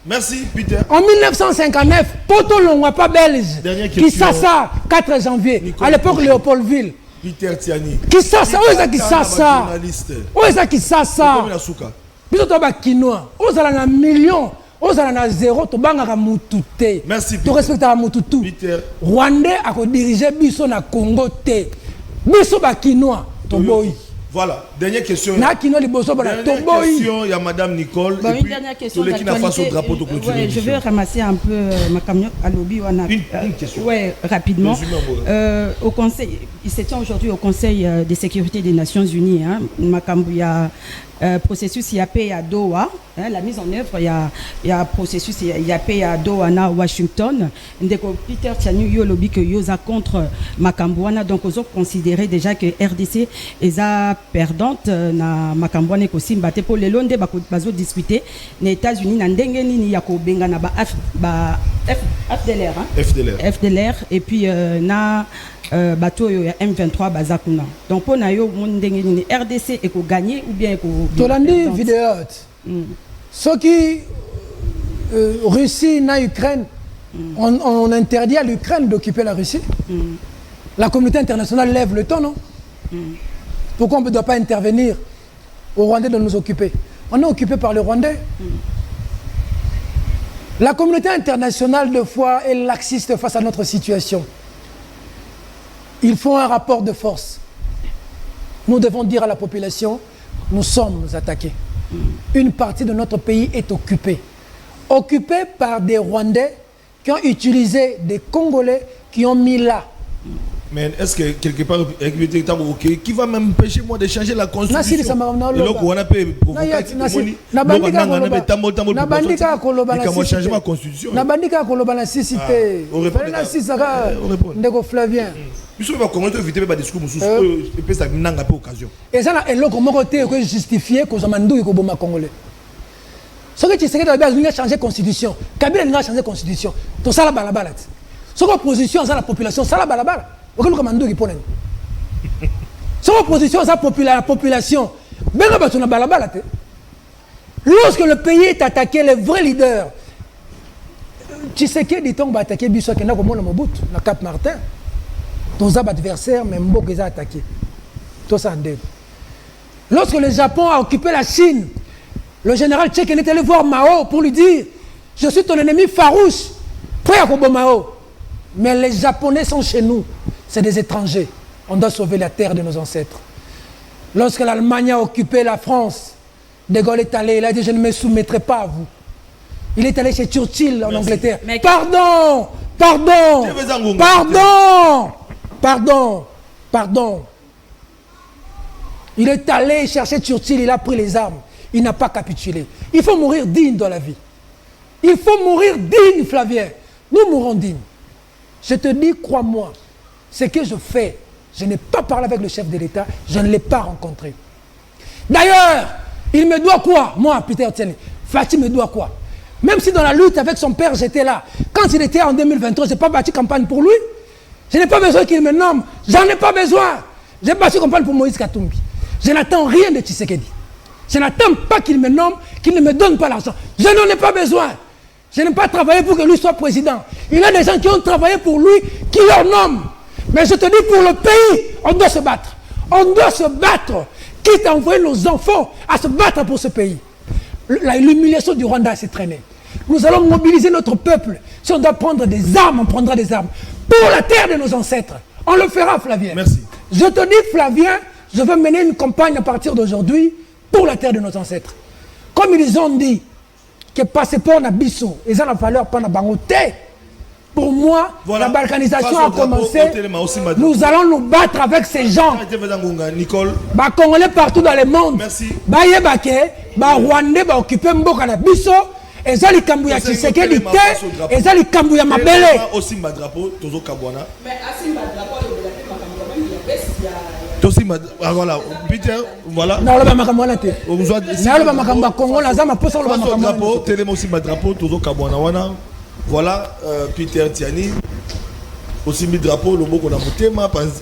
Merci, Peter. En 1959, Poto Longwa pas belge. Kisasa, 4 janvier. À l'époque, Léopoldville. Peter Tiani. Kisasa, où est-ce Kisasa? Où est-ce Kisasa? Nous sommes Kinois. Où est-ce un million? Où est-ce un zéro? Tu bangas Moutouté. Merci, Peter. Tu respectes la Moutoutou. Peter. Rwandais a dirigé Bisso na Congo T. Bisso ba Kinois. Toboy. Voilà, dernière question. Dernière question, il y a Madame Nicole. Bon, et une dernière question d'actualité. Ouais, je vais ramasser un peu ma camion à lobby. Une question. Oui, rapidement. Au Conseil, il se tient aujourd'hui au Conseil de sécurité des Nations Unies. Hein, Macambouya. Processus IAP à Doha, hein, la mise en œuvre, il y a processus IAP à Doha à Washington. Peter Tiani Yolobi que Yosa contre Makambouana, donc ils ont considéré déjà que RDC est perdante na Makambouana ko simbate pour les londes bazo discuter les États-Unis na ndenge nini ya ko benga na FDLR hein? FDLR et puis na bateau ya M23 bazakuna. Donc pour na yo ndenge nini RDC et ko gagner ou bien ko Tolandi vidéo. Ce qui Russie na Ukraine, on interdit à l'Ukraine d'occuper la Russie. La communauté internationale lève le ton, non? Pourquoi on ne doit pas intervenir aux Rwandais de nous occuper? On est occupé par les Rwandais. La communauté internationale, de fois, est laxiste face à notre situation. Il faut un rapport de force. Nous devons dire à la population, nous sommes attaqués. Une partie de notre pays est occupée. Occupée par des Rwandais qui ont utilisé des Congolais qui ont mis là Mais est-ce que quelque part, qui va m'empêcher moi de changer la constitution? Ce que tu sais que tu as changé la constitution, Kabila a changé la constitution. Tout ça, la balabala. Ce que l'opposition, c'est la population, ça la balabala. Lorsque le pays est attaqué, les vrais leaders, tu sais que dit-on va attaquer Bissau qui n'a pas Mobutu, le Cap Martin, tous adversaires, mais Mbok les a attaqués. Tout ça en deux. Lorsque le Japon a occupé la Chine, le général tchèque est allé voir Mao pour lui dire: je suis ton ennemi farouche, prêt à combattre Mao. Mais les Japonais sont chez nous, c'est des étrangers. On doit sauver la terre de nos ancêtres. Lorsque l'Allemagne a occupé la France, De Gaulle est allé, il a dit: je ne me soumettrai pas à vous. Il est allé chez Churchill en Angleterre. Mais... Pardon. Il est allé chercher Churchill, il a pris les armes. Il n'a pas capitulé. Il faut mourir digne dans la vie. Il faut mourir digne, Flavien. Nous mourrons dignes. Je te dis, crois-moi, ce que je fais, je n'ai pas parlé avec le chef de l'État, je ne l'ai pas rencontré. D'ailleurs, il me doit quoi? Moi, Peter Tiani, Fatih me doit quoi? Même si dans la lutte avec son père, j'étais là. Quand il était en 2023, je n'ai pas bâti campagne pour lui. Je n'ai pas besoin qu'il me nomme. J'en ai pas besoin. J'ai bâti campagne pour Moïse Katumbi. Je n'attends rien de Tshisekedi. Je n'attends pas qu'il me nomme, qu'il ne me donne pas l'argent. Je n'en ai pas besoin. Je n'ai pas travaillé pour que lui soit président. Il y a des gens qui ont travaillé pour lui, qui leur nomment. Mais je te dis, pour le pays, on doit se battre. On doit se battre. Quitte à envoyer nos enfants à se battre pour ce pays. L'humiliation du Rwanda s'est traînée. Nous allons mobiliser notre peuple. Si on doit prendre des armes, on prendra des armes. Pour la terre de nos ancêtres. On le fera, Flavien. Merci. Je te dis, Flavien, je veux mener une campagne à partir d'aujourd'hui pour la terre de nos ancêtres. Comme ils ont dit que le passeport n'a Bissau, ils ont la valeur pas na bangoté. Pour moi, voilà. La balkanisation a commencé. Nous allons nous battre avec ces gens. Bah, Congolais partout dans le monde. Merci. Bah, Yébake, bah, Rwandais, bah, occupé Mboka na Bissau. Et ça, les Kambouya Tshisekedi, et ça, les Kambouya Mabele. Aussi, ma drapeau, Tozo Kabwana. Mais Assim, ma drapeau, voilà, Peter, voilà. Non, le Makamwana, tu es. Non, le Makamwa Congo, la Zama, pour ça, le Makamwana. Drapeau, télé aussi ma drapeau, Tozo Kabwana. Voilà, Peter Tiani. Aussi mis drapeau, le mot qu'on a voté,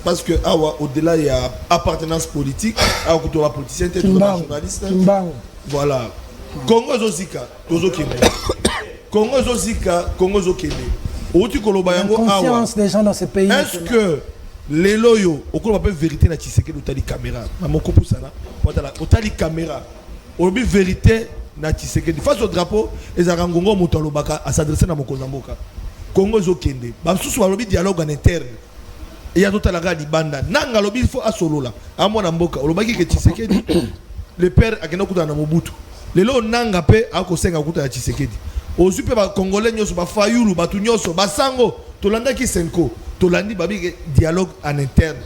parce que au-delà, il y a appartenance politique. Alors que tu es politicien, tu es journaliste. Voilà. Congo Zozika, Tozo Kende. Congo Zozika, Congo Zokende. La conscience des gens dans ce pays. Est-ce que les loyaux, au cours de la vérité, na Tshisekedi, au tali caméra, maman kopo sana, au tali caméra, au bi vérité na Tshisekedi. Face au drapeau, les arangongo mutalo baka à s'adresser na mokozamboka. Congo Zokende. Bamsusu balobi dialogue en interne. Et y a tout à la gadi banda. Nanga lobi il faut à solo là. À moi namboka. Au lobaki que Tshisekedi, le père a kena kuta na Mobutu. Les lots nanga pe a kosenga kuta na Tshisekedi. Au super ba congolais nyoso ba fayulu ba tunyoso ba sango tolanda ki senko. Tolandi babi dialogue en interne.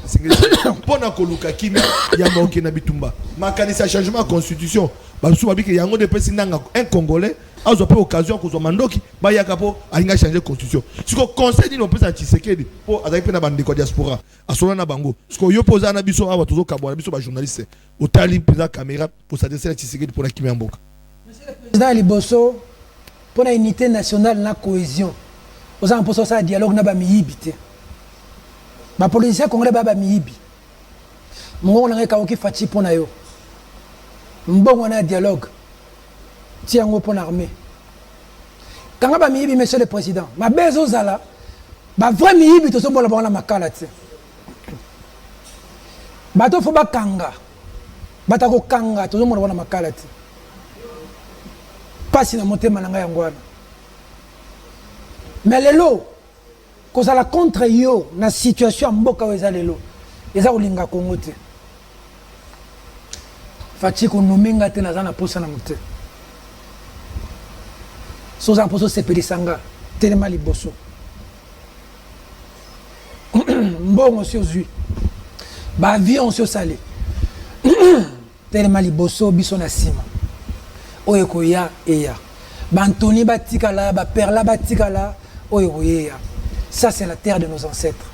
Pona koluka kimi ya moke na bitumba. Makanisa changement constitution. Basu babi ke yango de pesi nanga un congolais a zo pe occasion ko zo mandoki ba yakapo alinga changer constitution. Siko conseil di no pesa Tshisekedi po azaki pe na bande ko diaspora. Asola na bango. Siko yo poza na biso aba tozo kabwa na biso ba journaliste. Otali pesa caméra pour s'adresser à Tshisekedi pour la kimi mboka. Monsieur le président Liboso pour la unité nationale na cohésion. Aux en poso ça dialogue na ba miyibité. Ba politicien congolais baba miyibi. Mongo na ka oki fati pona yo. Mbongo na dialogue. Tiango pona armée. Kanga ba miyibi monsieur le président. Ma bezo zala. Ba vrai miyibi to so bola bona makala tse. Ba to fo ba kanga. Ba ta ko kanga to so bona makala tse. Pasi na motema na nga yangwana. Mais lelo cause à la contre yo na situation mboka weza lelo eza olinga Congo te fati ko nomenga te na zana posa na mote soza poso sepeli sanga telema liboso mbongo si ozwi baavion si osali telema liboso biso na nsima oyo ekoya eya bantoni batikala baperla batikala oyo ekoya eya. Ça c'est la terre de nos ancêtres.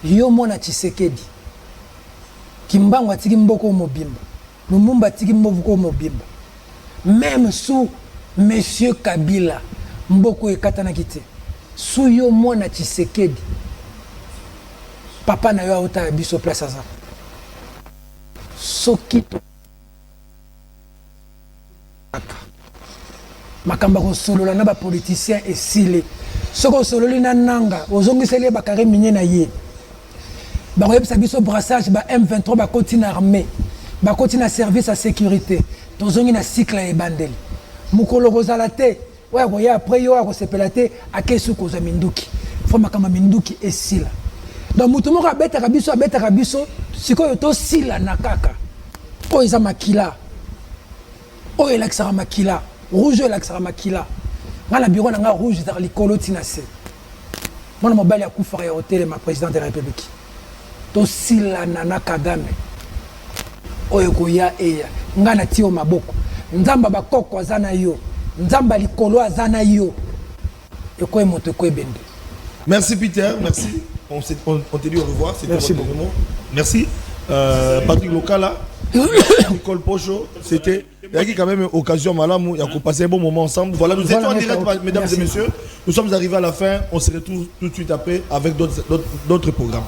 Yo mona Tshisekedi kimbango atiki mboko mobimba lumumba atiki mboko mobimba même sous monsieur Kabila mboko ekatana kite sous yo mona Tshisekedi papa na yo auta biso place aza sokito makamba ko solola na ba politiciens esile soko sololi na nanga ozongiseli bakare minye na ye bakoyebisa biso brassage ba M23 bakoti na armée bakoti na service à sécurité tozongi na cycle ya ebandeli mukolo kozala te oya koya après yo akosepela te akesu kozwa minduki fo makamba minduki esila donc mutu moko abetaka biso sikoyo tosila na kaka oyo eza makila oyo elakisaka makila rouge elakisaka makila nga na bureau na nga rouge ezaka likolo tina se mwana mobali akufaka ya hotelema président de la république tosilana na Kagame oyo koya eya nga na tio maboko nzamba bakoko aza na yo nzamba likolo aza na yo ekoye moto ekoye bende. Merci Peter, merci. On te dit au revoir, c'était votre moment. Merci. Patrick Lokala, Nicole Pocho, c'était quand même occasion malamou, il y a passé un bon moment ensemble. Voilà, nous étions en direct, mesdames et messieurs. Nous sommes arrivés à la fin, on se retrouve tout de suite après avec d'autres programmes.